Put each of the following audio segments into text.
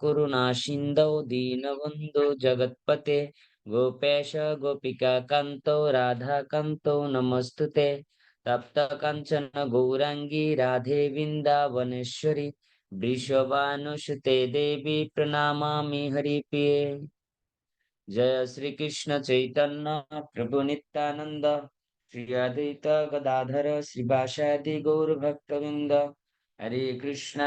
करुणा सिन्धौ दीनबन्धो जगत्पते गोपेश गोपिका कान्तो राधाकान्तो नमस्तुते तप्त काञ्चन गौराङ्गी राधे वृन्दावनेश्वरी वृषभानुसुते देवी प्रणमामि हरिप्रिये। जय श्री कृष्ण चैतन्य प्रभु नित्यानंद श्री अद्वैत गदाधर श्रीवासादि गौर भक्तवृंद। हरे कृष्ण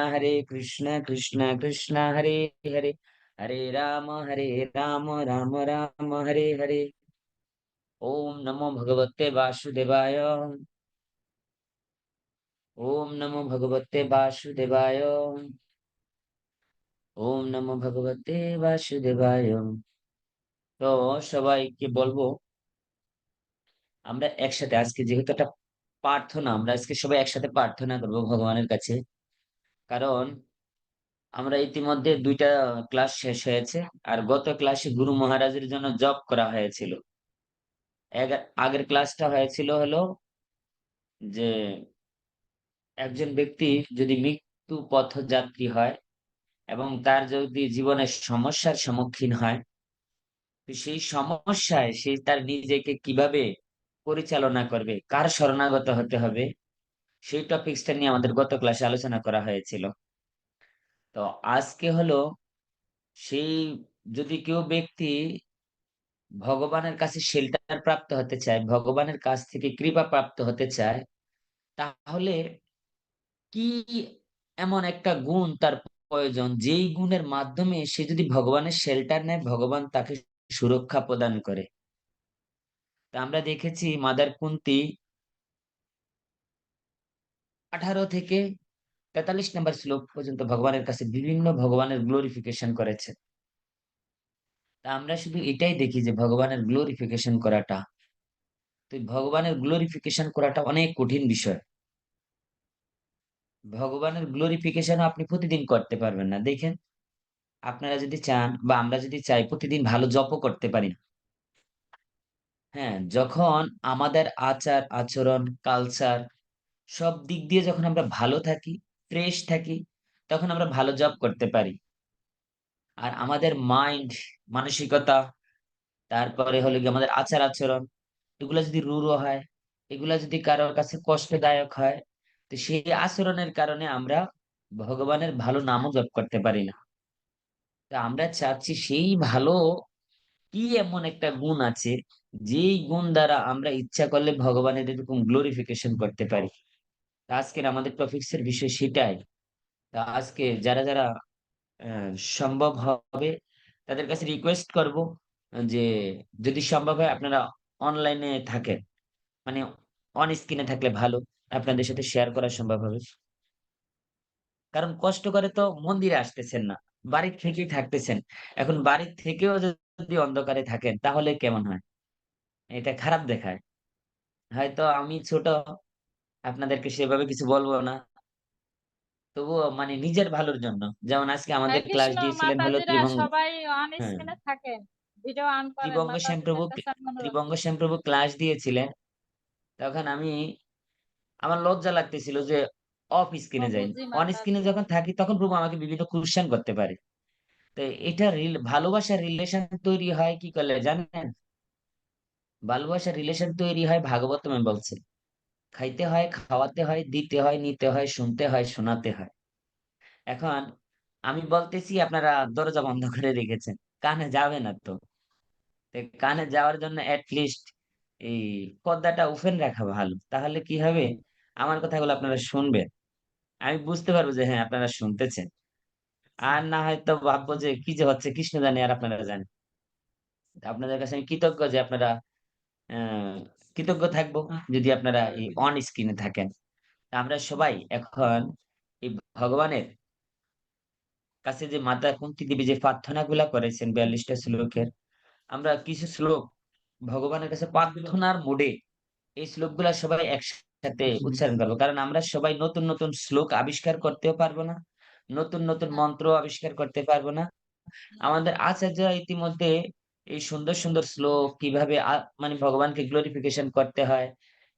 कृष्ण कृष्ण हरे हरे, हरे राम राम राम हरे हरे। ओम नमो भगवते वासुदेवाय। ओम नमो भगवते वासुदेवाय। ओम नमो भगवते वासुदेवाय। তো সবাইকে বলবো আমরা একসাথে আজকে যেহেতু একটা প্রার্থনা, আমরা আজকে সবাই একসাথে প্রার্থনা করব ভগবানের কাছে। কারণ আমরা ইতিমধ্যে ২টা ক্লাস শেষ হয়েছে। আর গত ক্লাসে গুরু মহারাজের জন্য জপ করা হয়েছিল। আগের ক্লাসটা হয়েছিল হলো যে একজন ব্যক্তি যদি মৃত্যু পথযাত্রী হয় এবং তার যদি জীবনের সমস্যার সম্মুখীন হয়, তো সেই সমস্যায় সে তার নিজেকে কিভাবে পরিচালনা করবে, কার শরণাগত হতে হবে, সেই টপিকসটা নিয়ে আমাদের গত ক্লাসে আলোচনা করা হয়েছিল। তো আজকে হলো সেই, যদি কেউ ব্যক্তি ভগবানের কাছে শেল্টার প্রাপ্ত হতে চায়, ভগবানের কাছ থেকে কৃপা প্রাপ্ত হতে চায়, তাহলে কি এমন একটা গুণ তার প্রয়োজন যেই গুণের মাধ্যমে সে যদি ভগবানের শেল্টার নেয়, ভগবান তাকে সুরক্ষা প্রদান করে। তা আমরা দেখেছি মাদার কুন্তি 18 থেকে 43 নম্বর শ্লোক পর্যন্ত ভগবানের কাছে বিভিন্ন ভগবানের গ্লোরিফিকেশন করেছে। তা আমরা শুধু এটাই দেখি যে ভগবানের গ্লোরিফিকেশন করাটা, তো ভগবানের গ্লোরিফিকেশন করাটা অনেক কঠিন বিষয়। ভগবানের গ্লোরিফিকেশন আপনি প্রতিদিন করতে পারবেন না। দেখেন, আপনারা যদি চান বা আমরা যদি চাই প্রতিদিন ভালো জপও করতে পারি না। হ্যাঁ, যখন আমাদের আচার আচরণ কালচার সব দিক দিয়ে যখন আমরা ভালো থাকি, ফ্রেশ থাকি, তখন আমরা ভালো জব করতে পারি। আর আমাদের মাইন্ড, মানসিকতা, তারপরে হলো গিয়ে আমাদের আচার আচরণ, এগুলা যদি রূঢ় হয়, এগুলা যদি কারোর কাছে কষ্টদায়ক হয়, তো সেই আচরণের কারণে আমরা ভগবানের ভালো নামও জপ করতে পারি না। তা আমরা চাচ্ছি সেই ভালো কি এমন একটা গুণ আছে যেই গুণ দ্বারা আমরা ইচ্ছা করলে ভগবানের এরকম গ্লোরিফিকেশন করতে পারি। তা আজকের আমাদের টপিক্স এর বিষয় সেটাই। তা আজকে যারা যারা আহ, সম্ভব হবে তাদের কাছে রিকোয়েস্ট করব যে যদি সম্ভব হয় আপনারা অনলাইনে থাকেন, মানে অন স্ক্রিনে থাকলে ভালো, আপনাদের সাথে শেয়ার করা সম্ভব হবে। কারণ কষ্ট করে তো মন্দিরে আসতেছেন না, বাড়ির থেকেই থাকতেছেন। এখন বাড়ির থেকেও যদি অন্ধকারে থাকেন তাহলে কেমন হয়? এটা খারাপ দেখায়। হয়তো আমি ছোট, আপনাদেরকে সেভাবে কিছু বলবো না, তবুও মানে নিজের ভালোর জন্য। যেমন আজকে হরে আমাদের ক্লাস কৃষ্ণ, দিয়েছিলেন হলো মাতাজিরা ত্রিভঙ্গ। সবাই অন হ্যাঁ, স্ক্রিনে থাকেন, ভিডিও অন করেন, ত্রিভঙ্গ শ্যামপ্রভু, মাতাজিদের কাছে আমি অনুরোধ ত্রিভঙ্গ করছি। শ্যামপ্রভু ক্লাস দিয়েছিলেন। তখন আমার লজ্জা লাগতেছিল যে অফ স্ক্রিনে যাই। প্রভুজি অন স্ক্রিনে মাতাজি। যখন থাকি তখন প্রভু আমাকে বিভিন্ন কোশ্চেন করতে পারে। তো এটা ভালোবাসার রিলেশন তৈরি হয় কি করলে জানেন? ভালোবাসার রিলেশন তৈরি হয় ভাগবতমে বলছে, খাইতে হয়, খাওয়াতে হয়, দিতে হয়, নিতে হয়, শুনতে হয়, শোনাতে হয়। এখন আমি বলতেছি, আপনারা দরজা বন্ধ করে রেখেছেন, কানে যাবে না তো। তো কানে যাওয়ার জন্য লিস্ট এই পর্দাটা ওপেন রাখা ভালো, তাহলে কি হবে, আমার কথাগুলো আপনারা শুনবেন, আমি বুঝতে পারবো যে হ্যাঁ আপনারা শুনতেছেন। আর না হয়তো ভাববো যে কি যে হচ্ছে কৃষ্ণ জানে আর আপনারা জানেন। আপনাদের কাছে আমি কৃতজ্ঞ যে আপনারা আহ কৃতজ্ঞ থাকবো যদি আপনারা এই অন স্ক্রিনে থাকেন। তা আমরা সবাই এখন এই ভগবানের কাছে যে মাতা কুন্তি দেবী যে প্রার্থনা গুলা করেছেন 42টা শ্লোকের, আমরা কিছু শ্লোক ভগবানের কাছে প্রার্থনার মোডে এই শ্লোকগুলা সবাই একসাথে উচ্চারণ করবো। কারণ আমরা সবাই নতুন নতুন শ্লোক আবিষ্কার করতেও পারবো না, নতুন নতুন হ্যাঁ, মন্ত্র আবিষ্কার করতে পারবো না। আমাদের আচার্যরা ইতিমধ্যে এই সুন্দর সুন্দর শ্লোক কিভাবে মানে ভগবানকে গ্লোরিফিকেশন করতে হয়,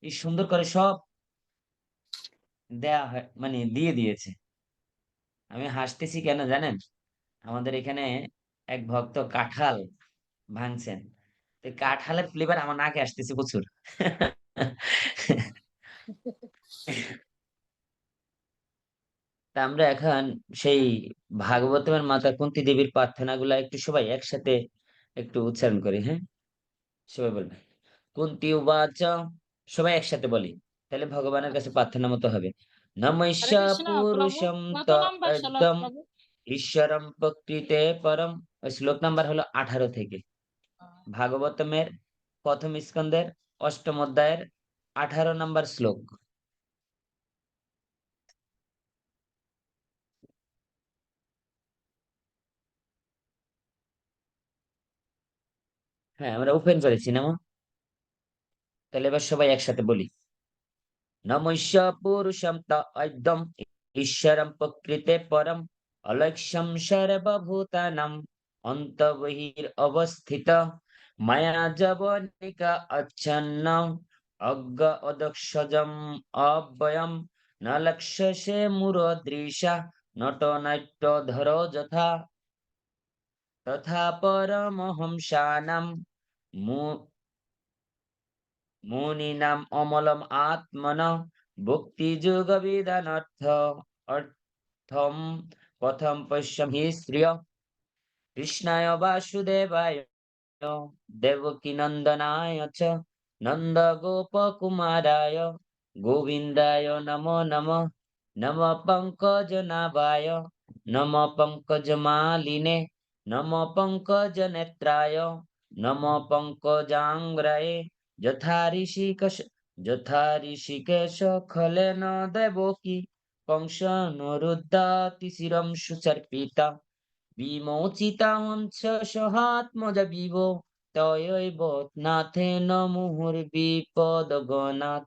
এই সুন্দর করে সব দেয়া হয়, মানে দিয়ে দিয়েছে। আমি হাসতেছি কেন জানেন? আমাদের এখানে এক ভক্ত কাঁঠাল ভাঙছেন। তো কাঁঠালের ফ্লেভার আমার নাকে আসতেছে প্রচুর। তা আমরা এখন সেই ভাগবতমের মাতা কুন্তী দেবীর প্রার্থনাগুলা একটু সবাই একসাথে একটু উচ্চারণ করি, হ্যাঁ? সবাই বলবে। কুন্তী উবাচ, সবাই একসাথে বলি। তাহলে ভগবানের কাছে আচ্ছা। প্রার্থনা মতো হবে। হরে নমস্য কৃষ্ণ প্রভু। পুরুষম কত ত নাম্বার শ্লোক একদম প্রভু? ঈশ্বরম প্রকৃতে পরম। ওই শ্লোক নাম্বার হলো 18 থেকে। আহ, ভাগবতমের ১ম স্কন্ধের ৮ম অধ্যায়ের 18 নাম্বার শ্লোক। হ্যাঁ, আমরা ওপেন করেছি না? তাহলে এবার সবাই একসাথে বলি। নমস্য পুরুষম ত একদম ঈশ্বরম প্রকৃতে পরম অলক্ষ্যম সর্বভূতানাম অন্তর্বহির অবস্থিত মায়া জবনিকা আচ্ছন্ন অজ্ঞ অদক্ষজম অব্যয়ম ন লক্ষ্যসে মূরদৃশা নটনাট্য ধর যথা তথা পরমহংসানাম মুনিনাম অমলম আত্মন ভক্তিযোগবিদানর্থ অর্থম কথম পশ্যমি শ্রিয় কৃষ্ণায় বাসুদেবায় দেবকীনন্দনায় চ নন্দগোপকুমারায় গোবিন্দায় নমো নমঃ নমঃ পঙ্কজনাভায় নমঃ পঙ্কজমালিনে নমঃ পঙ্কজনেত্রায় নমঃ পঙ্কজাঙ্ঘ্রয়ে যথা ঋষিকেশ যথা ঋষিকেশ খলেন দেবকী কংসনুরুদ্ধাতি শিরম সুচর্পিতা বিমোচিতাহংস সহাত্মজ বিভো তয়ৈব নাথেন মুহুর্বিপদগণাৎ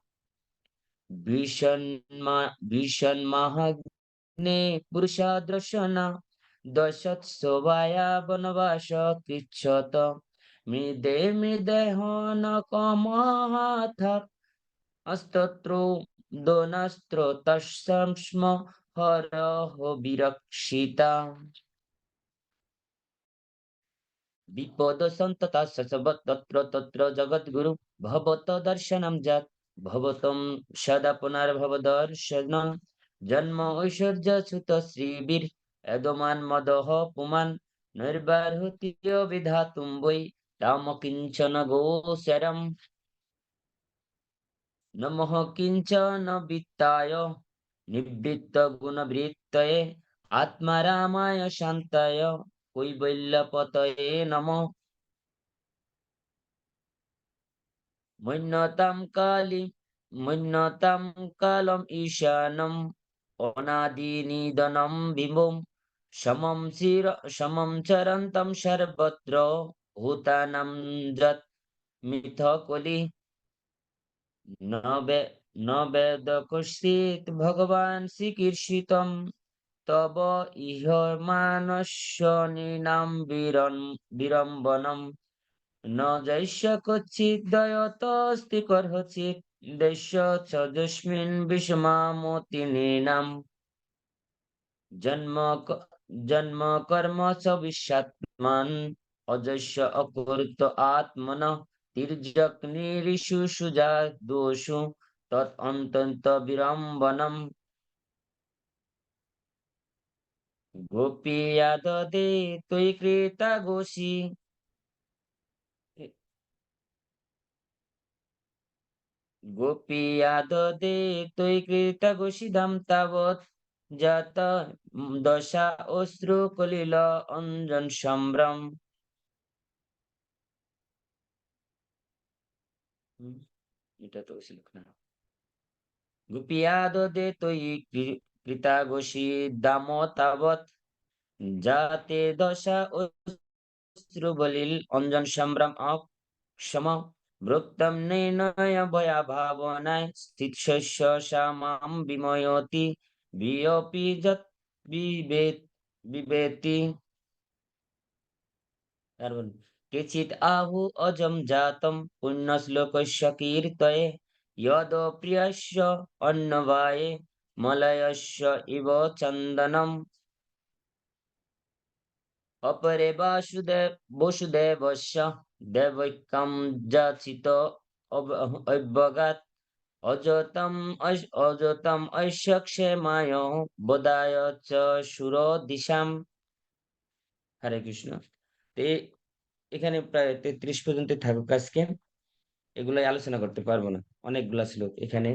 ভীষন্মাহাগ্নে পুরুষাদর্শনা দশৎসবায়া বনবাস কৃচ্ছত মৃদে মৃদেহ ন কমহাথ অস্তত্র দোনস্ত্র তস্ম হরহ বিরক্ষিতা বিপদ সন্ততা তত্র তত্র জগদ্গুরু ভবত দর্শনম যৎ ভবতম সদা পুনর্ভব দর্শনম জন্ম ঐশ্বর্য সুত শ্রীবীর এদমান মদহ পুমান নির্বাহতীয় বিধাতুম বৈ রাম কিঞ্চন গোচরম নমঃ কিঞ্চন বিত্তায় নিবৃত্ত গুণবৃত্তয়ে আত্মা রামায় শান্তায় কৈবল্যপতয়ে নমঃ মন্যতাম কালী মন্যতাম কালম ঈশানম অনাদি নিদনম বিভুম সমম চরন্তম সর্বত্র ভূতানাম যৎ মিথ কলি নবে নবেদ কশ্চিৎ ভগবান শ্রীকীর্ষিতম তব ইহ মানস্য নিনাম বিড়ম্বনম ন জৈষ্য কচ্চিদয়তস্তি কর্হচিৎ দেশ্য চ যস্মিন বিষমামতি নৃণাম জন্ম জন্ম কর্ম চ বিশ্বাত্মান অজস্য অকুর্ত আত্মন তির্যক নিরিষু সুজা দোষু তৎ অন্তন্ত বিড়ম্বনম গোপীয়াদদে ত্বয়ি কৃতা গোষী গোপীয়াদদে ত্বয়ি কৃতা গোষিধাম তাবৎ জাত দশা অশ্রু কলিল অঞ্জন সম্ভ্রম হুম, এটা তো ছিল না গোপীয়াদদে ত্বয়ি কৃতা গোষিধাম তাবৎ যাতে দশা অশ্রুবলিল অঞ্জন সম্ভ্রম অক্ষম ভৃত্যম নির্ণয় ভয়া ভাবনায় স্থিত শস্য সামাম বিময়তি বিয়পি যৎ বিবেত বিবেতি তারপর কেচিৎ আহু অজম জাতম পুণ্যশ্লোকস্য কীর্তয়ে যদ প্রিয়স্য অন্নবায়ে মলয়স্য ইব চন্দনম অপরে বসুদেবস্য দেবৈক্যম যাচিত অব্যগাৎ অযতম ঐশ্য ক্ষেমায় বোধায় চ সুর দিশাম। হরে কৃষ্ণ। তো এখানে প্রায় 33 পর্যন্ত থাকুক আজকে। এগুলাই আলোচনা করতে পারবো না, অনেকগুলা শ্লোক এখানে।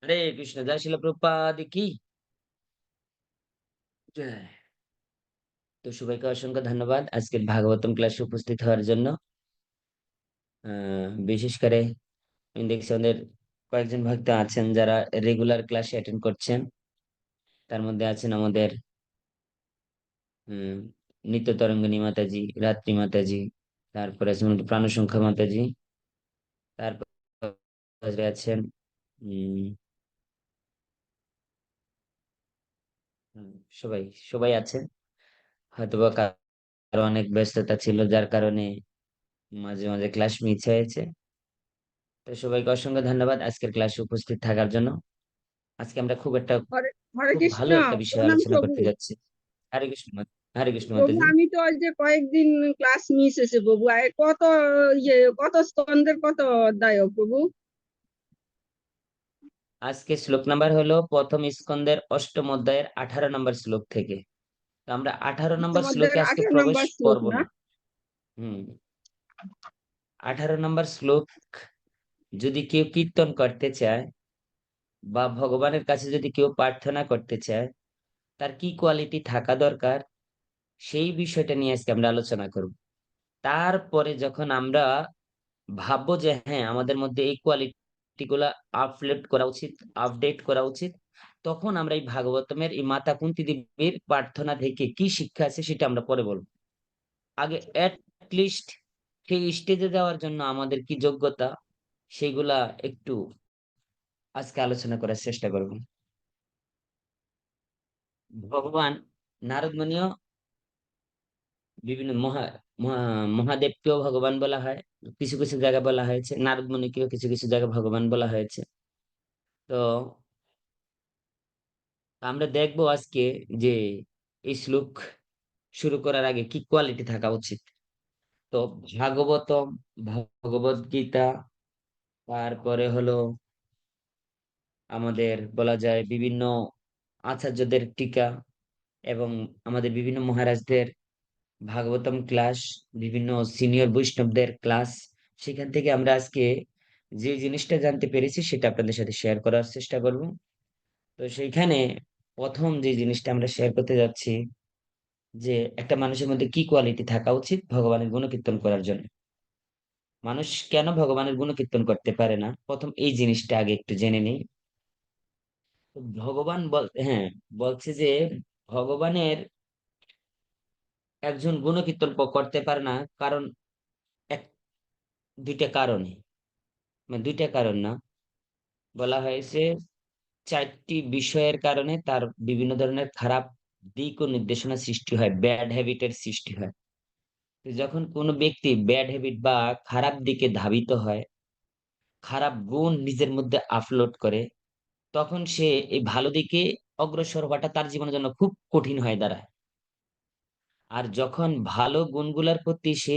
হরে কৃষ্ণ, জয় শিল প্রভুপাদ কি জয়। তো সবাইকে অসংখ্য ধন্যবাদ আজকের ভাগবতম ক্লাসে উপস্থিত হওয়ার জন্য। বিশেষ করে আমি দেখছি আমাদের কয়েকজন ভক্ত আছেন যারা রেগুলার ক্লাসে অ্যাটেন্ড করছেন। তার মধ্যে আছেন আমাদের নিত্য তরঙ্গিনী মাতাজি, রাত্রি মাতাজি, তারপরে আছেন আমাদের প্রাণসংখ্যা মাতাজি, তারপরে আছেন উম হুম, সবাই সবাই আছেন। হয়তোবা কারো অনেক ব্যস্ততা ছিল, যার কারণে মাঝে মাঝে ক্লাস মিস হয়েছে। তো সবাইকে অসংখ্য ধন্যবাদ আজকের ক্লাসে উপস্থিত থাকার জন্য। আজকে আমরা হরে হরে খুব কৃষ্ণ। ভালো একটা বিষয় প্রণাম আলোচনা প্রভু। করতে যাচ্ছি। হরে কৃষ্ণ হরে কৃষ্ণ প্রভু মাতাজি। আমি তো আজ যে কয়েকদিন ক্লাস মিস হয়েছে প্রভু। আর কত কত স্কন্ধের কত অধ্যায় প্রভু? আজকে শ্লোক নাম্বার হলো প্রথম স্কন্ধের অষ্টম অধ্যায়ের 18 নম্বর শ্লোক থেকে। তো আমরা 18 নম্বর শ্লোকে অষ্টমধ্যের আজকে 18 প্রবেশ নম্বর শ্লোক করব না? না। হুম। 18 নম্বর শ্লোক যদি কেউ কীর্তন করতে চায় বা ভগবানের কাছে যদি কেউ প্রার্থনা করতে চায়, তার কি কোয়ালিটি থাকা দরকার, সেই বিষয়টা নিয়ে আজকে আমরা আলোচনা করব। তারপরে যখন আমরা ভাববো যে হ্যাঁ, আমাদের মধ্যে এই কোয়ালিটি গুলা আপডেট করা উচিত, আপডেট করা উচিত, তখন আমরা এই ভাগবতমের এই মাতা কুন্তি দেবীর প্রার্থনা থেকে কি শিক্ষা আছে সেটা আমরা পরে বলবো। আগে লিস্ট সেই স্টেজে যাওয়ার জন্য আমাদের কি যোগ্যতা, সেগুলা একটু আজকে আলোচনা করার চেষ্টা করব। ভগবান নারদ মুনিও বিভিন্ন মহাদেবকেও ভগবান বলা হয়, কিছু কিছু জায়গায় বলা হয়েছে নারদ মুনিকেও কিছু কিছু জায়গায় ভগবান বলা হয়েছে। তো আমরা দেখবো আজকে যে এই শ্লোক শুরু করার আগে কি কোয়ালিটি থাকা উচিত। তো ভাগবতম, ভগবত গীতা, তারপরে হলো আমাদের বলা যায় বিভিন্ন আচার্যদের টিকা, এবং আমাদের বিভিন্ন মহারাজদের ভাগবতম ক্লাস, বিভিন্ন সিনিয়র বৈষ্ণবদের ক্লাস, সেখান থেকে আমরা আজকে যে জিনিসটা জানতে পেরেছি সেটা আপনাদের সাথে শেয়ার করার চেষ্টা করব। তো সেইখানে প্রথম যে জিনিসটা আমরা শেয়ার করতে যাচ্ছি, যে একটা মানুষের মধ্যে কি কোয়ালিটি থাকা উচিত ভগবানের গুণকীর্তন করার জন্য। মানুষ কেন ভগবানের গুণকীর্তন করতে পারে না, প্রথম এই জিনিসটা আগে একটু জেনে নিই। তো ভগবান হ্যাঁ, বলছে যে ভগবানের একজন গুণকীর্তন করতে পারে না, কারণ এক দুইটা কারণে, মানে দুইটা কারণ না, বলা হয়েছে চারটি বিষয়ের কারণে তার বিভিন্ন ধরনের খারাপ দিক ও নির্দেশনা সৃষ্টি হয়, ব্যাড হ্যাবিটের সৃষ্টি হয়। তো যখন কোনো ব্যক্তি ব্যাড হ্যাবিট বা খারাপ দিকে ধাবিত হয়, খারাপ গুণ নিজের মধ্যে আপলোড করে, তখন সে এই ভালো দিকে অগ্রসর হওয়াটা তার জীবনের জন্য খুব কঠিন হয়ে দাঁড়ায়। আর যখন ভালো গুণগুলার প্রতি সে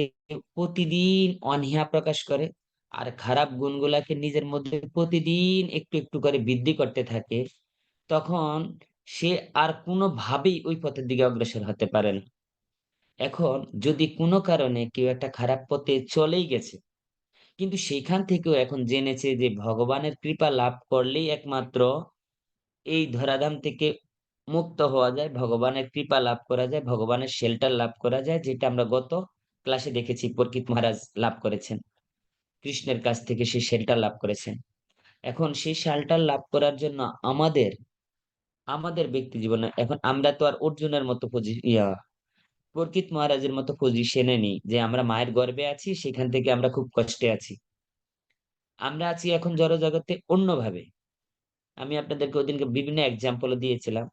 প্রতিদিন অনীহা প্রকাশ করে, আর খারাপ গুণগুলাকে নিজের মধ্যে প্রতিদিন একটু একটু করে বৃদ্ধি করতে থাকে, তখন সে আর কোনোভাবেই ওই পথের দিকে অগ্রসর হতে পারে না। এখন যদি কোনো কারণে কেউ একটা খারাপ পথে চলেই গেছে, কিন্তু সেখান থেকেও এখন জেনেছে যে ভগবানের কৃপা লাভ করলেই একমাত্র এই ধরাধাম থেকে মুক্ত হওয়া যায়, ভগবানের কৃপা লাভ করা যায়, ভগবানের শেল্টার লাভ করা যায়, যেটা আমরা গত ক্লাসে দেখেছি পরীক্ষিত মহারাজ লাভ করেছেন, কৃষ্ণের কাছ থেকে সেই শেল্টার লাভ করেছেন। এখন সেই শেল্টার লাভ করার জন্য আমাদের আমাদের ব্যক্তি জীবনে এখন আমরা তো আর অর্জুনের মতো পরীক্ষিত মহারাজের মতো পজিশনে নেই যে আমরা মায়ের গর্ভে আছি, সেখান থেকে আমরা খুব কষ্টে আছি। আমরা আছি এখন জড় জগতে অন্যভাবে। আমি আপনাদেরকে ওদিনকে বিভিন্ন এক্সাম্পল দিয়েছিলাম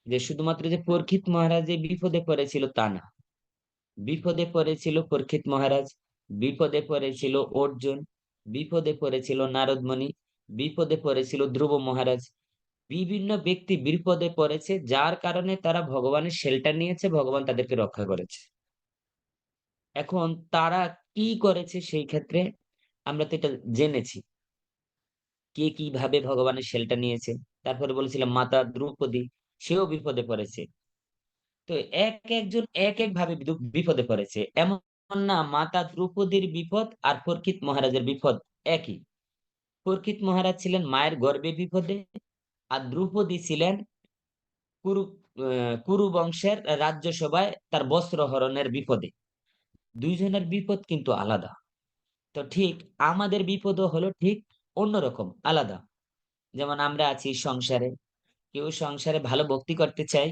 যে শুধুমাত্র যে পরীক্ষিত মহারাজ যে বিপদে পড়েছিল তা না, বিপদে পড়েছিল পরীক্ষিত মহারাজ, বিপদে পড়েছিল অর্জুন, বিপদে পড়েছিল নারদ মুনি, বিপদে পড়েছিল ধ্রুব মহারাজ। বিভিন্ন ব্যক্তি বিপদে পড়েছে যার কারণে তারা ভগবানের শেল্টার নিয়েছে, ভগবান তাদেরকে রক্ষা করেছে। এখন তারা কি করেছে সেই ক্ষেত্রে আমরা তো এটা জেনেছি। কে কিভাবে ভগবানের শেল্টার নিয়েছে। তারপরে বলেছিলাম মাতা দ্রৌপদী, সেও বিপদে পড়েছে। তো একজন এক ভাবে বিপদে পড়েছে। এমন না মাতা দ্রৌপদীর বিপদ আর পরীক্ষিত মহারাজের বিপদ একই। পরীক্ষিত মহারাজ ছিলেন মায়ের গর্ভে বিপদে, আর দ্রৌপদী ছিলেন কুরু কুরু বংশের রাজ্যসভায় তার বস্ত্র হরণের বিপদে। দুইজনের বিপদ কিন্তু আলাদা। তো ঠিক আমাদের বিপদও হলো ঠিক অন্যরকম, আলাদা। যেমন আমরা আছি সংসারে, কেউ সংসারে ভালো ভক্তি করতে চায়,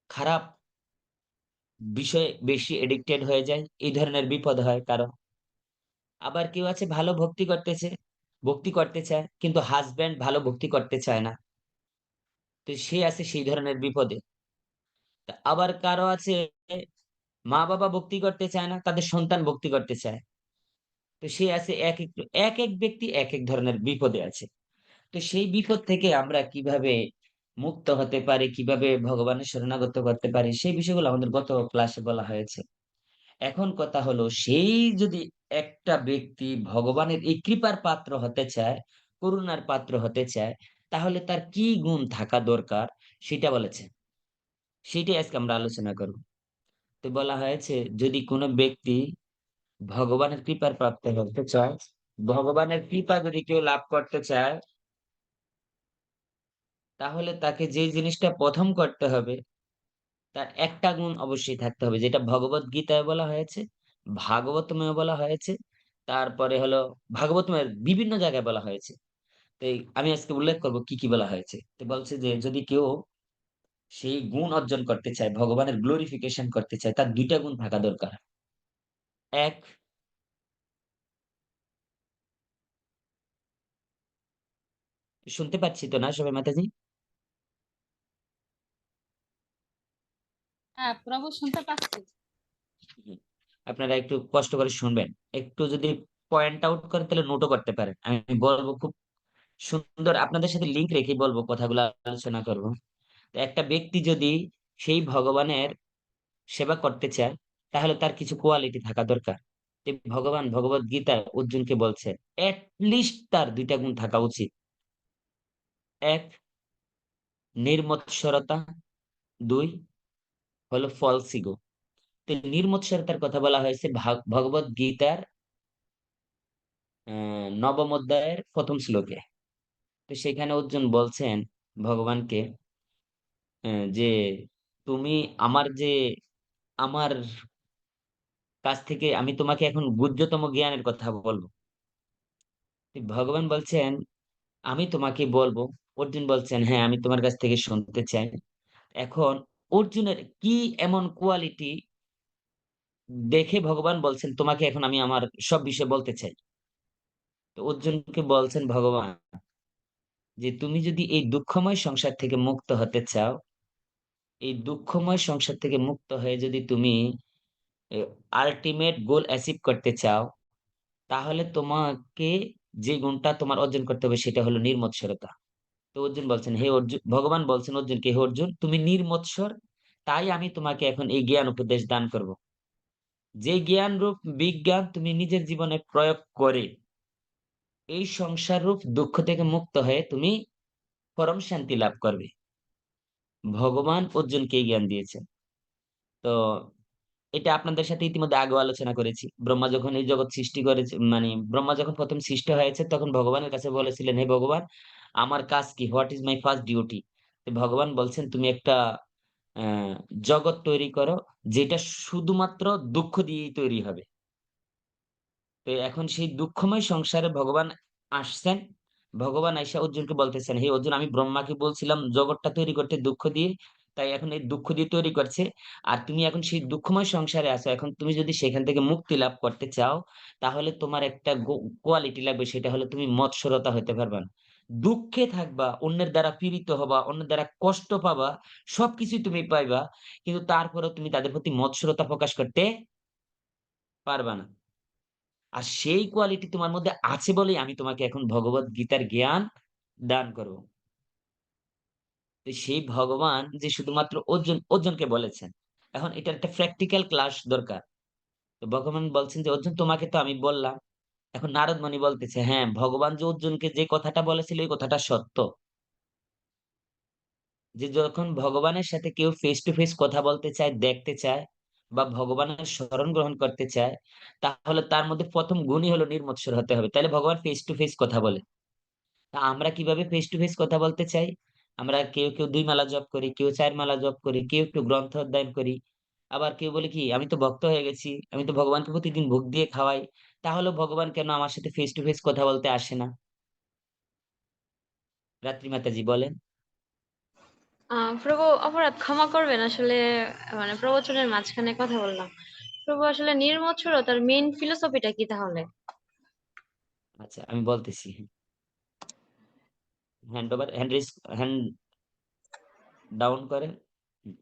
খারাপ বিষয়ে বেশি এডিক্টেড হয়ে যায়, এই ধরনের বিপদ হয় কারো। আবার কেউ আছে ভালো ভক্তি করতে চায়, কিন্তু হাজবেন্ড ভালো ভক্তি করতে চায় না, তো সে আছে সেই ধরনের বিপদে। তা আবার কারো আছে মা বাবা ভক্তি করতে চায় না, তাদের সন্তান ভক্তি করতে চায়, তো সে আছে এক এক ব্যক্তি এক এক ধরনের বিপদে আছে। তো সেই বিপদ থেকে আমরা কিভাবে মুক্ত হতে পারি, কিভাবে ভগবানের শরণাগত করতে পারি, সেই বিষয়গুলো আমাদের গত ক্লাসে বলা হয়েছে। এখন কথা হলো সেই যদি একটা ব্যক্তি ভগবানের এই কৃপার পাত্র হতে চায়, করুণার পাত্র হতে চায়, তাহলে তার কি গুণ থাকা দরকার সেটা বলেছে। সেটাই আজকে আমরা আলোচনা করব। তো বলা হয়েছে যদি কোনো ব্যক্তি ভগবানের কৃপার প্রাপ্ত হতে চায়, ভগবানের কৃপা যদি কেউ লাভ করতে চায়, তাহলে তাকে যে জিনিসটা প্রথম করতে হবে, তার একটা গুণ অবশ্যই থাকতে হবে, যেটা ভগবত গীতায় বলা হয়েছে, ভাগবতমেও বলা হয়েছে, তারপরে হলো ভাগবতমের বিভিন্ন জায়গায় বলা হয়েছে। তো আমি আজকে উল্লেখ করব কি কি বলা হয়েছে। তো বলছে যে যদি কেউ সেই গুণ অর্জন করতে চায়, ভগবানের গ্লোরিফিকেশন করতে চায়, তার দুইটা গুণ থাকা দরকার। এক, শুনতে পাচ্ছি তো না সবাই মাতাজি? হ্যাঁ প্রভু, শুনতে পাচ্ছি। হুম। আপনারা একটু কষ্ট করে শুনবেন। একটু যদি পয়েন্ট আউট করেন তাহলে নোটও করতে পারেন। আমি বলবো খুব সুন্দর, আপনাদের সাথে লিংক রেখে বলবো, কথাগুলো আলোচনা করব। তো একটা ব্যক্তি যদি সেই ভগবানের সেবা করতে চায়, তাহলে তার কিছু কোয়ালিটি থাকা দরকার। তো ভগবান ভগবত গীতায় অর্জুনকে বলছে লিস্ট তার দুইটা গুণ থাকা উচিত। এক, নির্মৎসরতা। দুই হলো ফলস ইগো। তো নির্মৎসরতার কথা বলা হয়েছে ভগবত গীতার নবম অধ্যায়ের প্রথম শ্লোকে। তো সেখানে অর্জুন বলছেন ভগবানকে যে তুমি আমার কাছ থেকে আমি তোমাকে এখন গুহ্যতম জ্ঞানের কথা বলবো। ভগবান বলছেন আমি তোমাকে বলবো। অর্জুন বলছেন হ্যাঁ, আমি তোমার কাছ থেকে শুনতে চাই। এখন অর্জুনের কি এমন কোয়ালিটি দেখে ভগবান বলছেন তোমাকে এখন আমি আমার সব বিষয় বলতে চাই। তো অর্জুনকে বলছেন ভগবান যে তুমি যদি এই দুঃখময় সংসার থেকে মুক্ত হতে চাও, এই দুঃখময় সংসার থেকে মুক্ত হয়ে যদি তুমি আল্টিমেট গোল অ্যাচিভ করতে চাও, তাহলে তোমাকে যে গুণটা তোমার অর্জন করতে হবে সেটা হলো নির্মৎসরতা। তো অর্জুন বলছেন হে অর্জুন, ভগবান বলছেন অর্জুনকে হে অর্জুন তুমি নির্মৎসর, তাই আমি তোমাকে এখন এই জ্ঞান উপদেশ দান করব। যে জ্ঞান রূপ বিজ্ঞান তুমি নিজের জীবনে প্রয়োগ করে এই সংসার রূপ দুঃখ থেকে মুক্ত হয়ে তুমি পরম শান্তি লাভ করবে। ভগবান অর্জুনকে এই জ্ঞান দিয়েছেন। তো এটা আপনাদের সাথে ইতিমধ্যে আগেও আলোচনা করেছি। ব্রহ্মা যখন এই জগৎ সৃষ্টি করেছে, মানে ব্রহ্মা যখন প্রথম সৃষ্টি হয়েছে, তখন ভগবানের কাছে বলেছিলেন হে ভগবান, আমার কাজ কি, what is my first duty. ভগবান বলছেন তুমি একটা আহ জগৎ তৈরি করো, যেটা শুধুমাত্র দুঃখ দিয়েই তৈরি হবে। তো এখন সেই দুঃখময় সংসারে ভগবান আসছেন। ভগবান আইসা অর্জুনকে বলতেছেন হে অর্জুন, আমি ব্রহ্মাকে বলছিলাম জগৎটা তৈরি করতে দুঃখ দিয়ে, তাই এখন এই দুঃখ দিয়ে তৈরি করছে। আর তুমি এখন সেই দুঃখময় সংসারে আছো, এখন তুমি যদি সেখান থেকে মুক্তি লাভ করতে চাও, তাহলে তোমার একটা কোয়ালিটি লাগবে, সেটা হলো তুমি মৎসরতা হতে পারবা না। দুঃখে থাকবা, অন্যের দ্বারা পীড়িত হবা, অন্যের দ্বারা কষ্ট পাবা, সবকিছুই তুমি পাইবা, কিন্তু তারপরেও তুমি তাদের প্রতি মৎসরতা প্রকাশ করতে পারবা না। আর সেই কোয়ালিটি তোমার মধ্যে আছে বলেই আমি তোমাকে এখন ভগবত গীতার জ্ঞান দান করব। তো সেই ভগবান যে শুধুমাত্র অর্জুনকে বলেছেন। এখন এটার একটা প্র্যাকটিক্যাল ক্লাস দরকার। তো ভগবান বলছেন যে, "অর্জুন তোমাকে তো আমি বললাম।" এখন নারদ মুনি বলতেছে, "হ্যাঁ, ভগবান যে অর্জুনকে যে কথাটা বলেছিল এই কথাটা সত্য।" যে যখন ভগবানের সাথে কেউ ফেস টু ফেস কথা বলতে চায়, দেখতে চায় বা ভগবানের শরণ গ্রহণ করতে চায়, তাহলে তার মধ্যে ১ম গুণই হলো নির্মৎসর হতে হবে। তাইলে ভগবান ফেস টু ফেস কথা বলে। তা আমরা কিভাবে ফেস টু ফেস কথা বলতে চাই? আমরা কেউ ২ মালা জপ করি, কেউ ৪ মালা জপ করি, কেউ একটু গ্রন্থ অধ্যয়ন করি। আবার কেউ বলে কি, "আমি তো ভক্ত হয়ে গেছি। আমি তো ভগবানকে প্রতিদিন ভোগ দিয়ে খাওয়াই। তাহলেও ভগবান কেন আমার সাথে ফেস টু ফেস কথা বলতে আসে না?" রাত্রি মাতাজি বলেন। প্রভু, অপরাধ ক্ষমা করবেন। আসলে মানে প্রবচনের মাঝখানে কথা বললাম। প্রভু, আসলে নির্মৎসরতার মেইন ফিলোসফিটা কি তাহলে? আচ্ছা, আমি বলতেছি। হ্যান্ড ওভার, হ্যান্ড ডাউন করেন। হুম।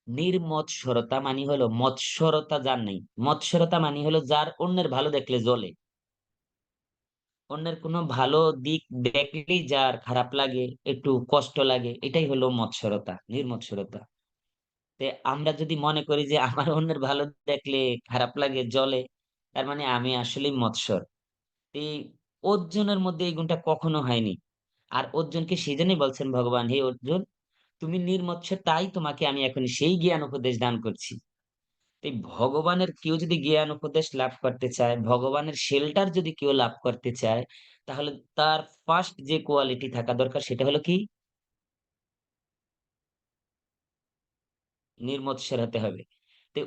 নির্মৎসরতা মানে হলো মৎসরতা যার নেই। মৎসরতা মানে হলো যার অন্যের ভালো দেখলে জ্বলে। অন্যের কোনো ভালো দিক দেখলেই যার খারাপ লাগে, একটু কষ্ট লাগে, এটাই হলো মৎসরতা, নির্মৎসরতা। আমরা যদি মনে করি যে আমার অন্যের ভালো দেখলে খারাপ লাগে, জ্বলে, তার মানে আমি আসলেই মৎসর। এই অর্জুনের মধ্যে এই গুণটা কখনো হয়নি। আর অর্জুনকে সেজন্যই বলছেন ভগবান, "হে অর্জুন, তুমি নির্মৎসর, তাই তোমাকে আমি এখন সেই জ্ঞান উপদেশ দান করছি।" এই ভগবানের কেউ যদি জ্ঞান উপদেশ লাভ করতে চায়, ভগবানের শেল্টার যদি কেউ লাভ করতে চায়, তাহলে তার ফার্স্ট যে কোয়ালিটি থাকা দরকার সেটা হলো কি? নির্মৎসর হতে হবে। তো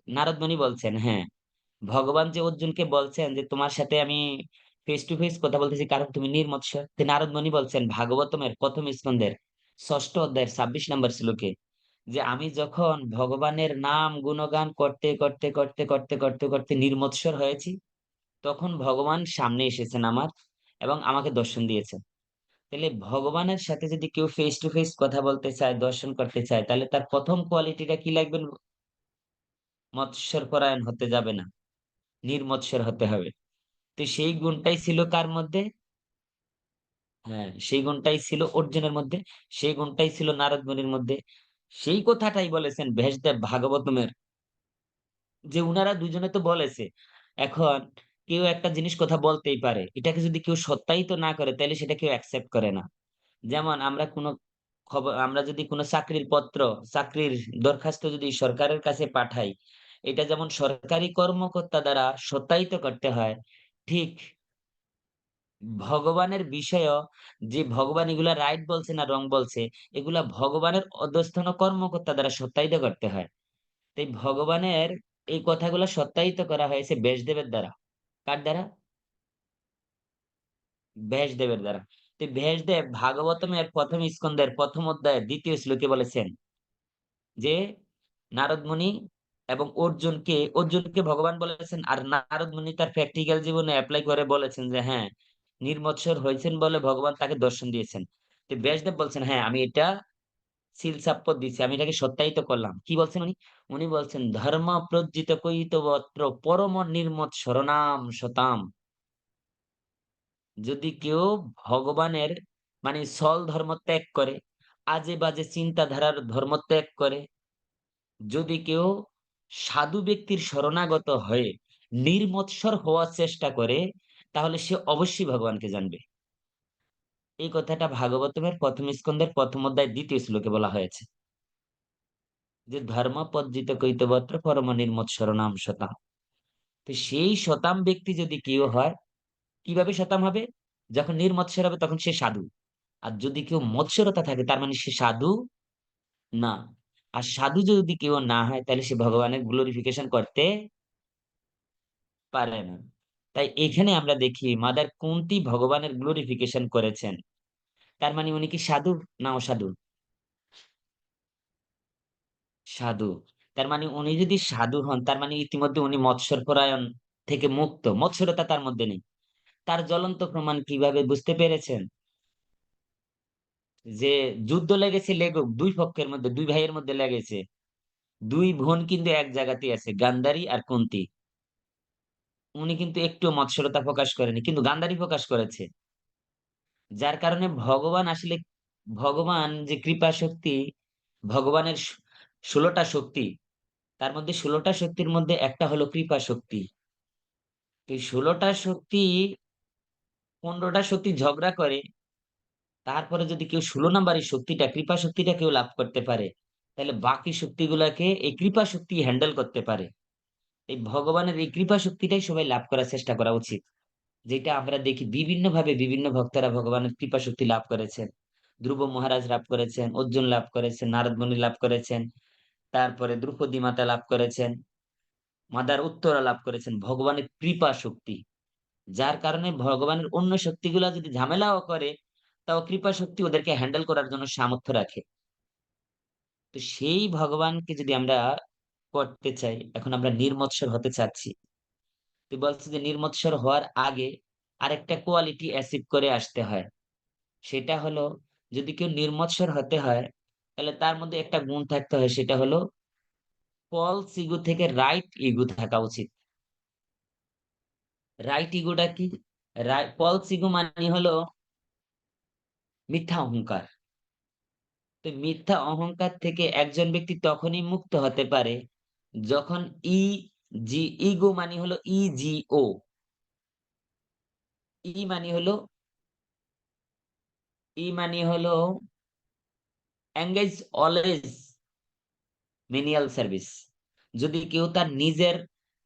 নারদ মুনি বলছেন, হ্যাঁ, ভগবান যে অর্জুনকে বলছেন যে, "তোমার সাথে আমি ফেস টু ফেস কথা বলতেছি কারণ তুমি নির্মৎসর।" তো নারদ মুনি বলছেন ভাগবতমের ১ম স্কন্ধের ৬ষ্ঠ অধ্যায়ের ২৬ নম্বর শ্লোকে যে, "আমি যখন ভগবানের নাম গুণগান করতে নির্মৎসর হয়েছি, তখন ভগবান সামনে এসেছেন আমার এবং আমাকে দর্শন দিয়েছেন।" তাইলে ভগবানের সাথে যদি কেউ ফেস টু ফেস কথা বলতে চায়, দর্শন করতে চায়, তাহলে তার ১ম কোয়ালিটিটা কি লাগবে? মৎসর হতে যাবে না। নির্মৎসর হতে হবে। তো সেই গুণটাই ছিল কার মধ্যে? হ্যাঁ, সেই গুণটাই ছিল অর্জুনের মধ্যে, সেই গুণটাই ছিল নারদ মুনির মধ্যে। সেই কথাটাই বলেছেন ব্যাসদেব ভাগবতমের যে উনারা দুজনে তো বলেছে। এখন কেউ একটা জিনিস কথা বলতেই পারে। এটাকে যদি কেউ সত্যায়িত না করে তাইলে সেটা কেউ অ্যাকসেপ্ট করে না। যেমন আমরা কোনো আমরা যদি কোনো চাকরির দরখাস্ত যদি সরকারের কাছে পাঠাই, এটা যেমন সরকারি কর্মকর্তা দ্বারা সত্যায়িত করতে হয়, ঠিক ভগবানের বিষয়েও যে ভগবান এগুলা রাইট বলছে না রং বলছে, এগুলা ভগবানের অধস্তন কর্মকর্তা দ্বারা সত্যায়িত করতে হয়। তাই ভগবানের এই কথাগুলো সত্যায়িত করা হয়েছে ব্যাসদেবের দ্বারা। কার দ্বারা? ব্যাসদেবের দ্বারা। তো ব্যাসদেব ভাগবতমের ১ম স্কন্ধের ১ম অধ্যায়ের ২য় শ্লোকে বলেছেন যে, নারদ মুনি এবং অর্জুনকে ভগবান বলেছেন আর নারদ মুনি তার প্র্যাকটিক্যাল জীবনে এপ্লাই করে বলেছেন যে হ্যাঁ, নির্মৎসর হয়েছেন বলে ভগবান তাকে দর্শন দিয়েছেন। তো ব্যাসদেব বলছেন, "হ্যাঁ, আমি এটা সিল সাপ্পত দিছি। আমি এটাকে সত্যায়িত করলাম।" কি বলছেন উনি? উনি বলছেন, "ধর্ম প্রজ্জিত কৈতবত্র পরম নির্মৎসরণাম সতাম।" যদি কেউ ভগবানের মানে ছল ধর্ম ত্যাগ করে, আজে-বাজে চিন্তাধারার ধর্ম ত্যাগ করে, যদি কেউ সাধু ব্যক্তির শরণাগত হয়ে নির্মৎসর হওয়ার চেষ্টা করে, তাহলে সে অবশ্যই ভগবানকে জানবে। এই কথাটা ভাগবতমের ১ম স্কন্ধের ১ম অধ্যায়ের ২য় শ্লোকে বলা হয়েছে। যে ধর্ম পজ্জিত কৈতবত্র পরম নির্মৎসরণাম সতাম। তো সেই শতাম ব্যক্তি যদি কেউ হয়, কিভাবে শতাম হবে? যখন নির্মৎসর হবে তখন সে সাধু। আর যদি কেউ মৎসরতা থাকে তার মানে সে সাধু না। আর সাধু যদি কেউ না হয় তাহলে সে ভগবানের গ্লোরিফিকেশন করতে পারে না। তাই এখানে আমরা দেখি মাদার কুন্তী ভগবানের গ্লোরিফিকেশন করেছেন। তার মানে উনি কি সাধু না অসাধু? সাধু। তার মানে উনি যদি সাধু হন তার মানে ইতিমধ্যে উনি মৎসর পরায়ণ থেকে মুক্ত। মৎসরতা তার মধ্যে নেই। তার জ্বলন্ত প্রমাণ কিভাবে বুঝতে পেরেছেন? যে যুদ্ধ লেগেছে লেগুক ২ পক্ষের মধ্যে, ২ ভাইয়ের মধ্যে লেগেছে। ২ বোন কিন্তু এক জায়গাতেই আছে। গান্ধারী আর কুন্তী। উনি কিন্তু একটুও মৎসরতা প্রকাশ করেনি। কিন্তু গান্ধারী প্রকাশ করেছে। যার কারণে ভগবান আসলে ভগবান যে কৃপা শক্তি, ভগবানের 16টা শক্তি, তার মধ্যে 16টা শক্তির মধ্যে একটা হলো কৃপা শক্তি। এই 16টা শক্তি, 15টা শক্তি ঝগড়া করে, তারপরে যদি কেউ 16 নাম্বারের শক্তিটা, কৃপা শক্তিটা কেউ লাভ করতে পারে, তাহলে বাকি শক্তিগুলাকে এই কৃপা শক্তি হ্যান্ডেল করতে পারে। এই ভগবানের এই কৃপা শক্তিটাই সবাই লাভ করার চেষ্টা করা উচিত। যেটা আমরা দেখি বিভিন্নভাবে বিভিন্ন ভক্তরা ভগবানের কৃপা শক্তি লাভ করেছেন। ধ্রুব মহারাজ লাভ করেছেন, অর্জুন লাভ করেছেন, নারদ মুনি লাভ করেছেন, তারপরে দ্রৌপদী মাতা লাভ করেছেন, মাদার উত্তরা লাভ করেছেন ভগবানের কৃপা শক্তি। যার কারণে ভগবানের অন্য শক্তিগুলা যদি ঝামেলাও করে, তাও কৃপা শক্তি ওদেরকে হ্যান্ডেল করার জন্য সামর্থ্য রাখে। তো সেই ভগবানকে যদি আমরা করতে চাই, এখন আমরা নির্মৎসর হতে চাচ্ছি, তুই বলছিস যে নির্মৎসর হওয়ার আগে আরেকটা কোয়ালিটি অ্যাচিভ করে আসতে হয়। সেটা হলো, যদি কেউ নির্মৎসর হতে হয়, তাহলে তার মধ্যে একটা গুণ থাকতে হয়, সেটা হলো ফলস ইগো থেকে রাইট ইগো থাকা উচিত। রাইট ইগোটা কি? ফলস ইগো মানে হলো মিথ্যা অহংকার। তো মিথ্যা অহংকার থেকে একজন ব্যক্তি তখনই মুক্ত হতে পারে, যখন ই জি ইগো মানে হলো ইজিও, ই মানে হলো ই মানে হলো এঙ্গেজ অলওয়েজ মেনিয়াল সার্ভিস। যদি কেউ তার নিজের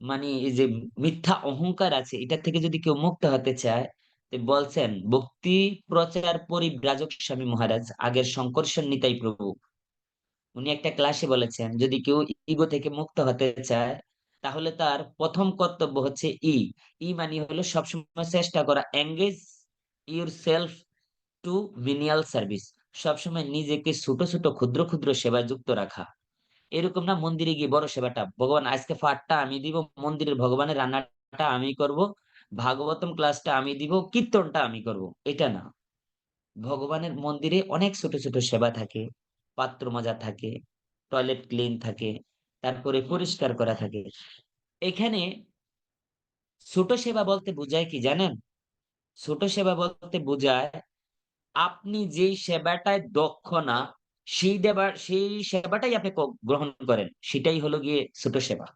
মানে এই যে মিথ্যা অহংকার আছে, এটা থেকে যদি কেউ মুক্ত হতে চায়, তো বলছেন ভক্তি প্রচার পরিব্রাজক স্বামী মহারাজ, আগের শঙ্কর্ষণ নিতাই প্রভু, উনি একটা ক্লাসে বলেছেন, যদি কেউ ইগো থেকে মুক্ত হতে চায়, তাহলে তার প্রথম কর্তব্য হচ্ছে ই মানে হলো সবসময় চেষ্টা করা engage yourself to menial service, সবসময় নিজেকে ছোট ছোট ক্ষুদ্র ক্ষুদ্র সেবায় যুক্ত রাখা। এরকম না মন্দিরে গিয়ে বড় সেবাটা, ভগবান আজকে ফাটটা আমি দিব, মন্দিরের ভগবানের রান্নাটা আমি করব, ভাগবতম ক্লাসটা আমি দিব, কীর্তনটা আমি করব, এটা না। ভগবানের মন্দিরে অনেক ছোট ছোট সেবা থাকে, পাত্র মাজা থাকে, টয়লেট ক্লিন থাকে, তারপরে পরিষ্কার করা থাকে। এখানে ছোট সেবা বলতে বোঝায় কি জানেন? ছোট সেবা বলতে বোঝায় আপনি যেই সেবাটায় দক্ষ না, সেই সেবাটাই আপনি গ্রহণ করেন, সেটাই হলো গিয়ে ছোট সেবা।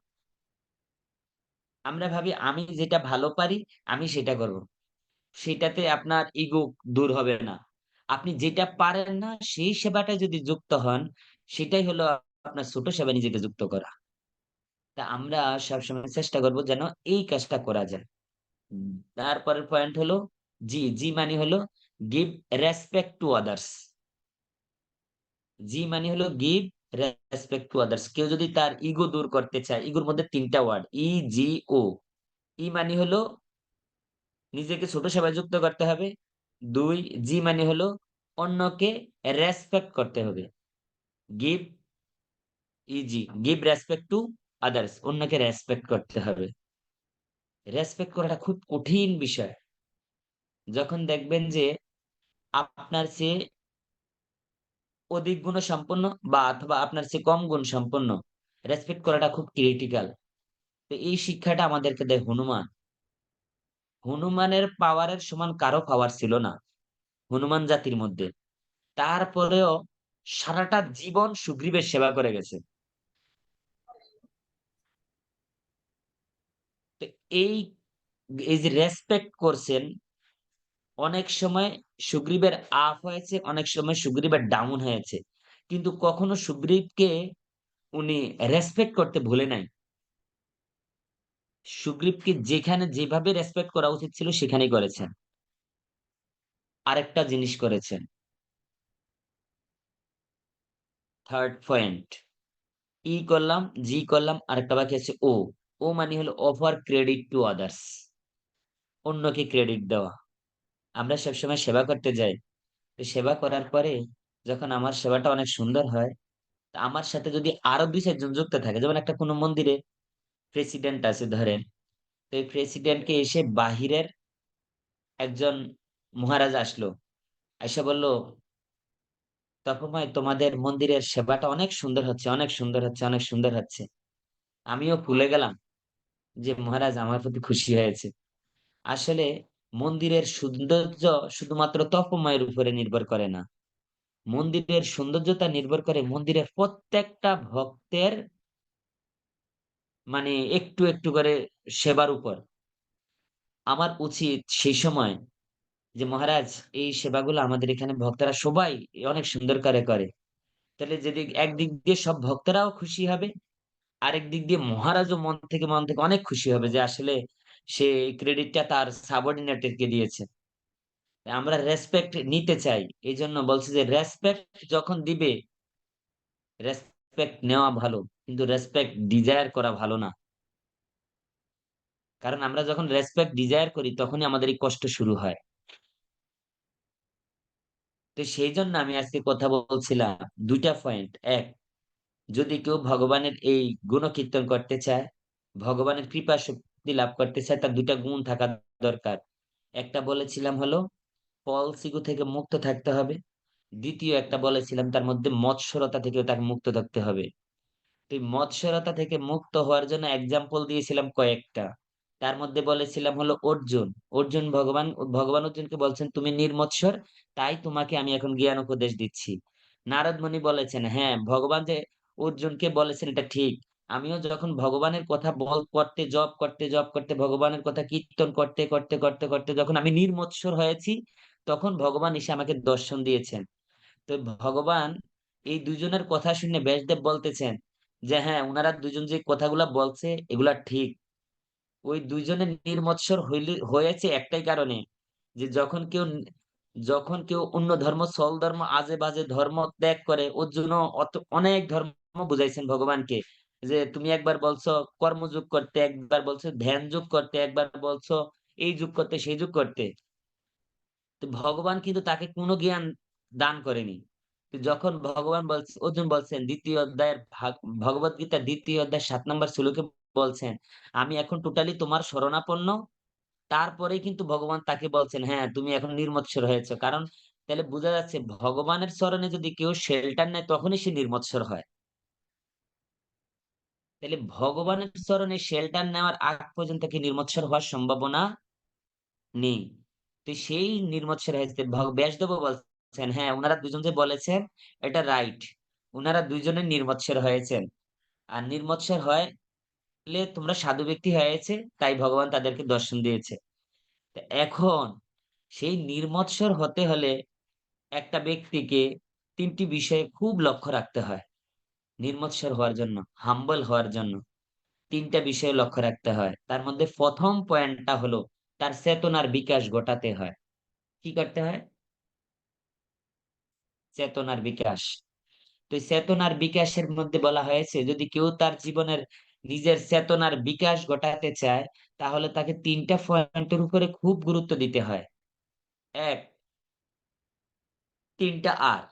আমরা ভাবি আমি যেটা ভালো পারি আমি সেটা করব, সেটাতে আপনার ইগো দূর হবে না। আপনি যেটা পারেন না সেই সেবাটায় যদি যুক্ত হন, সেটাই হলো আপনার ছোট সেবায় নিজেকে যুক্ত করা। তা আমরা সবসময় চেষ্টা করব যেন এই কাজটা করা যায়। তারপরের পয়েন্ট হলো জি মানে হলো গিভ রেসপেক্ট টু আদার্স। জি মানে হলো গিভ রেসপেক্ট টু আদার্স। কেউ যদি তার ইগো দূর করতে চায়, ইগোর মধ্যে 3টা ওয়ার্ড, ই ই মানে হলো নিজেকে ছোট সেবায় যুক্ত করতে হবে। 2, জি মানে হলো অন্যকে রেসপেক্ট করতে হবে। Give give respect to others, অন্যকে রেসপেক্ট করতে হবে। রেসপেক্ট করাটা খুব কঠিন বিষয়। যখন দেখবেন যে আপনার চেয়ে অধিক গুণ সম্পন্ন বা অথবা আপনার চেয়ে কম গুণ সম্পন্ন, রেসপেক্ট করাটা খুব ক্রিটিক্যাল। তো এই শিক্ষাটা আমাদেরকে দেয় হনুমান। হনুমানের পাওয়ারের সমান কারো পাওয়ার ছিল না হনুমান জাতির মধ্যে। তারপরেও সারাটা জীবন সুগ্রীবের সেবা করে গেছে। তো এই এই যে রেসপেক্ট করছেন, অনেক সময় সুগ্রীবের আপ হয়েছে, অনেক সময় সুগ্রীবের ডাউন হয়েছে, কিন্তু কখনো সুগ্রীবকে উনি রেসপেক্ট করতে ভুলে নাই। সুগ্রীবকে যেখানে যেভাবে রেসপেক্ট করা উচিত ছিল সেখানেই করেছেন। আরেকটা জিনিস করেছেন, থার্ড পয়েন্ট, করলাম, জি করলাম, আরেকটা বাকি আছে ও মানে হলো অফার ক্রেডিট টু আদার্স, অন্যকে ক্রেডিট দেওয়া। আমরা সবসময় সেবা করতে যাই, তো সেবা করার পরে যখন আমার সেবাটা অনেক সুন্দর হয়, তা আমার সাথে যদি আরো 2-4 জন যুক্ত থাকে, যেমন একটা কোনো মন্দিরে প্রেসিডেন্ট আছে ধরেন, তো এই প্রেসিডেন্টকে এসে বাহিরের একজন মহারাজ আসলো, এসে বলল, তপময় তোমাদের মন্দিরের সেবাটা অনেক সুন্দর হচ্ছে, অনেক সুন্দর হচ্ছে, অনেক সুন্দর হচ্ছে। আমিও ভুলে গেলাম যে মহারাজ আমার প্রতি খুশি হয়েছে। আসলে মন্দিরের সৌন্দর্য শুধুমাত্র তপময়ের উপরে নির্ভর করে না, মন্দিরের সৌন্দর্যতা নির্ভর করে মন্দিরের প্রত্যেকটা ভক্তের মানে একটু একটু করে সেবার উপর। আমার উচিত সেই সময় যে মহারাজ, এই সেবাগুলো আমাদের এখানে ভক্তরা সবাই অনেক সুন্দর করে করে, তাহলে যদি একদিক দিয়ে সব ভক্তরাও খুশি হবে, আরেক দিক দিয়ে মহারাজও মন থেকে অনেক খুশি হবে যে আসলে সে ক্রেডিটটা তার সাবঅর্ডিনেটকে দিয়েছে। আমরা রেসপেক্ট নিতে চাই, এই জন্য বলছি যে রেসপেক্ট যখন দিবে, রেসপেক্ট নেওয়া ভালো, কিন্তু রেসপেক্ট ডিজায়ার করা ভালো না। কারণ আমরা যখন রেসপেক্ট ডিজায়ার করি তখনই আমাদের এই কষ্ট শুরু হয়। তো সেই জন্য আমি আজকে কথা বলছিলাম দুইটা পয়েন্ট। এক, যদি কেউ ভগবানের এই গুণকীর্তন করতে চায়, ভগবানের কৃপা শক্তি লাভ করতে চায়, তার দুইটা গুণ থাকা দরকার। একটা বলেছিলাম হলো ফলস ইগো থেকে মুক্ত থাকতে হবে। দ্বিতীয় একটা বলেছিলাম তার মধ্যে মৎসরতা থেকেও তাকে মুক্ত থাকতে হবে। তো এই মৎসরতা থেকে মুক্ত হওয়ার জন্য এক্সাম্পল দিয়েছিলাম কয়েকটা। তার মধ্যে বলেছিলাম হলো অর্জুন। অর্জুন ভগবান ভগবান অর্জুনকে বলছেন তুমি নির্মৎসর, তাই তোমাকে আমি এখন জ্ঞান উপদেশ দিচ্ছি। নারদ মুনি বলেছেন হ্যাঁ, ভগবান যে অর্জুনকে বলেছেন এটা ঠিক। আমিও যখন ভগবানের কথা করতে জব করতে ভগবানের কথা কীর্তন করতে করতে করতে করতে যখন আমি নির্মৎসর হয়েছি, তখন ভগবান এসে আমাকে দর্শন দিয়েছেন। তো ভগবান এই দুজনের কথা শুনে ব্যাসদেব বলতেছেন যে হ্যাঁ, ওনারা দুজন যে কথাগুলা বলছে এগুলা ঠিক। ওই দুইজনের নির্মৎসর হয়েছে একটাই কারণে, যে যখন কেউ অন্য ধর্ম ছল ধর্ম আজে বাজে ধর্ম ত্যাগ করে, ওর জন্য অনেক ধর্ম বুঝাইছেন ভগবানকে, যে তুমি একবার বলছো কর্মযোগ করতে, একবার বলছো ধ্যান যোগ করতে, একবার বলছো এই যুগ করতে সেই যুগ করতে। তো ভগবান কিন্তু তাকে কোনো জ্ঞান দান করেনি। তো যখন ভগবান বলছে, অর্জুন বলছেন দ্বিতীয় অধ্যায়ের ভগবত গীতার দ্বিতীয় অধ্যায় 7 নম্বর শ্লোকে বলছেন আমি এখন টোটালি তোমার শরণাপন্ন। তারপরেই কিন্তু ভগবান তাকে বলছেন হ্যাঁ তুমি এখন নির্মৎসর হয়েছে। কারণ তাহলে বোঝা যাচ্ছে ভগবানের চরণে যদি কেউ শেল্টার নেয় তখনই সে নির্মৎসর হয়। তাহলে ভগবানের চরণে শেল্টার নেওয়ার আগ পর্যন্ত কি নির্মৎসর হওয়ার সম্ভাবনা নেই। তো সেই নির্মৎসর হয়েছে ব্যাসদেব বলছেন হ্যাঁ, ওনারা দুজন যে বলেছেন এটা রাইট, ওনারা দুইজনে নির্মৎসর হয়েছেন। আর নির্মৎসর হলে তোমরা সাধু ব্যক্তি হয়েছে, তাই ভগবান তাদেরকে দর্শন দিয়েছে। তো এখন সেই নির্মৎসর হতে হলে একটা ব্যক্তিকে তিনটি বিষয়ে খুব লক্ষ্য রাখতে হয়। নির্মৎসর হওয়ার জন্য, হাম্বল হওয়ার জন্য তিনটা বিষয় লক্ষ্য রাখতে হয়। তার মধ্যে প্রথম পয়েন্টটা হলো তার চেতনার বিকাশ ঘটাতে হয়। কি করতে হয়? চেতনার বিকাশ। তো এই চেতনার বিকাশের মধ্যে বলা হয়েছে যদি কেউ তার জীবনের নিজের চেতনার বিকাশ ঘটাতে চায়, তাহলে তাকে তিনটা পয়েন্টের উপরে খুব গুরুত্ব দিতে হয়। এক, তিনটা আর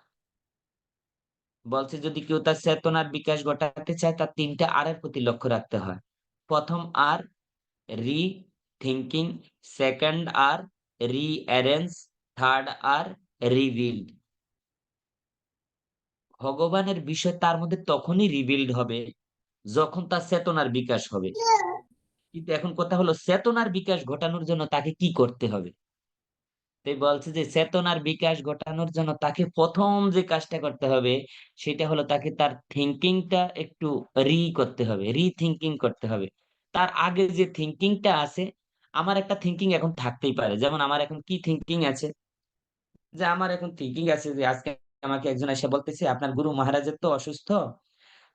বলছে যদি কেউ তার চেতনার বিকাশ ঘটাতে চায় তার তিনটা আর এর প্রতি লক্ষ্য রাখতে হয়। প্রথম আর রি থিঙ্কিং, সেকেন্ড আর রি অ্যারেঞ্জ, থার্ড আর রিভিল্ড। ভগবানের বিষয় তার মধ্যে তখনই রিভিল্ড হবে যখন তার চেতনার বিকাশ হবে। কিন্তু এখন কথা হলো চেতনার বিকাশ ঘটানোর জন্য তাকে কি করতে হবে? তাই বলছে যে চেতনার বিকাশ ঘটানোর জন্য তাকে প্রথম যে কাজটা করতে হবে সেটা হলো তাকে তার থিঙ্কিংটা একটু করতে হবে, রিথিঙ্কিং করতে হবে। তার আগে যে থিঙ্কিংটা আছে, আমার একটা থিঙ্কিং এখন থাকতেই পারে। যেমন আমার এখন কি থিঙ্কিং আছে, যে আমার এখন থিঙ্কিং আছে যে আজকে আমাকে একজন এসে বলতেছে আপনার গুরু মহারাজের তো অসুস্থ,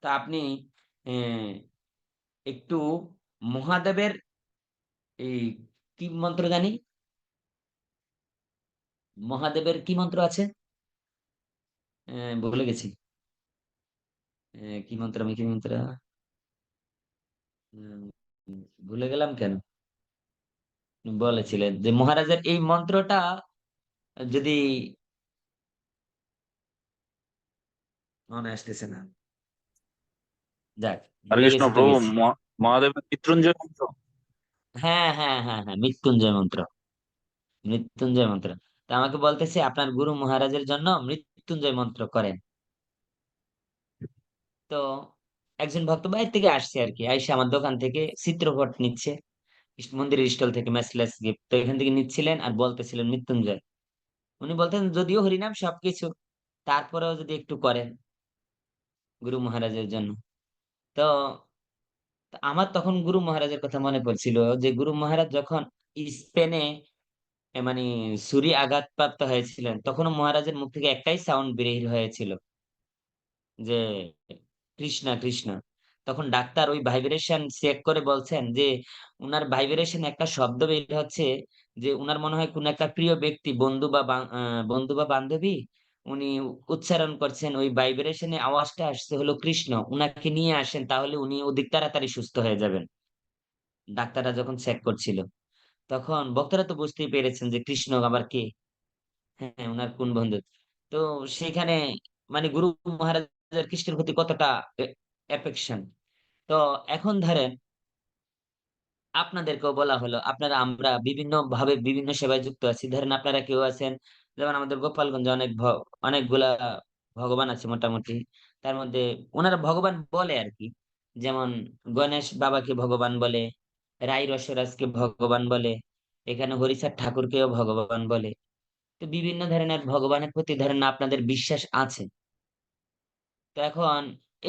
তা আপনি আহ, একটু মহাদেবের এই কি মন্ত্র জানি, মহাদেবের কি মন্ত্র আছে, ভুলে গেছি। কি মন্ত্র, আমি কি মন্ত্র, উম, ভুলে গেলাম কেন। বলেছিলেন যে মহারাজের এই মন্ত্রটা যদি মনে আসতেছে না, যাক হরে ভুলে কৃষ্ণ গেছি তো প্রভু। গেছি। মহাদেবের মৃত্যুঞ্জয় মন্ত্র। হ্যাঁ হ্যাঁ হ্যাঁ হ্যাঁ, মৃত্যুঞ্জয় মন্ত্র, মৃত্যুঞ্জয় মন্ত্র। তা আমাকে বলতেছে আপনার গুরু মহারাজের জন্য মৃত্যুঞ্জয় মন্ত্র করেন। তো একজন ভক্ত বাইরে থেকে আসছে আর কি, আইসা আমার দোকান থেকে চিত্রপট নিচ্ছে, মন্দিরের স্টল থেকে ম্যাসলেস গিফট, তো এখান থেকে নিচ্ছিলেন আর বলতেছিলেন মৃত্যুঞ্জয়। উনি বলতেন যদিও হরিনাম সবকিছু। তা তারপরেও যদি একটু করেন গুরু মহারাজের জন্য। তো আমার তখন গুরু মহারাজের কথা মনে পড়ছিল যে গুরু মহারাজ যখন স্পেনে মানে ছুরি আঘাতপ্রাপ্ত হয়েছিলেন, তখনও মহারাজের মুখ থেকে একটাই সাউন্ড বের হয়েছিল যে কৃষ্ণা কৃষ্ণা। তখন ডাক্তার ওই ভাইব্রেশন চেক করে বলছেন যে উনার ভাইব্রেশন একটা শব্দ বের হচ্ছে, যে উনার মনে হয় কোন একটা প্রিয় ব্যক্তি, বন্ধু বা বান্ধবী, উনি উচ্চারণ করছেন, ওই ভাইব্রেশনে আওয়াজটা আসছে হলো কৃষ্ণ, উনাকে নিয়ে আসেন তাহলে উনি অধিক তাড়াতাড়ি সুস্থ হয়ে যাবেন। ডাক্তাররা যখন চেক করছিল, তখন ভক্তরা তো বুঝতেই পেরেছেন যে কৃষ্ণ আবার কে, হ্যাঁ উনার কোন বন্ধু। তো সেখানে মানে গুরু মহারাজের কৃষ্ণের প্রতি কতটা অ্যাফেকশন। তো এখন ধরেন আপনাদেরকেও বলা হলো, আপনারা আমরা বিভিন্ন ভাবে বিভিন্ন সেবায় যুক্ত আছি। ধরেন আপনারা কেউ আছেন, যেমন আমাদের গোপালগঞ্জে অনেকগুলা ভগবান আছে মোটামুটি। তার মধ্যে ওনারা ভগবান বলে আর কি, যেমন গণেশ বাবাকে ভগবান বলে, রাই রসরাজকে ভগবান বলে, এখানে হরিচাঁদ ঠাকুরকেও ভগবান বলে। তো বিভিন্ন ধরনের ভগবানের প্রতি ধরেন আপনাদের বিশ্বাস আছে। তো এখন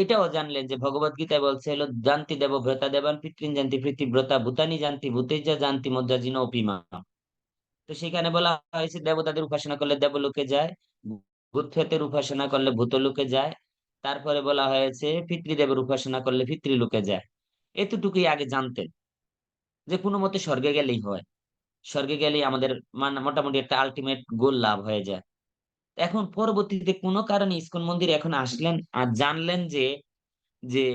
এটাও জানলেন যে ভগবত গীতায় বলছে হলো জানতি দেব ভ্রতা দেবান পিতৃন জানতি প্রীতিব্রতা ভূতানি জানতি ভূতেজা জানতি মজ্জাজিন অপিমা। তো সেখানে বলা হয়েছে দেবতাদের উপাসনা করলে দেবলোকে যায়, ভূত প্রেতের উপাসনা করলে ভূতলোকে যায়। তারপরে বলা হয়েছে পিতৃদেবের উপাসনা করলে পিতৃলোকে যায়। এতটুকুই আগে জানতেন যে কোনো মতে স্বর্গে গেলেই হয়, স্বর্গে গেলেই আমাদের মোটামুটি একটা আলটিমেট গোল লাভ হয়ে যায়। এখন পরবর্তীতে কোনো কারণে ইসকন মন্দিরে এখন আসলেন আর জানলেন যে যে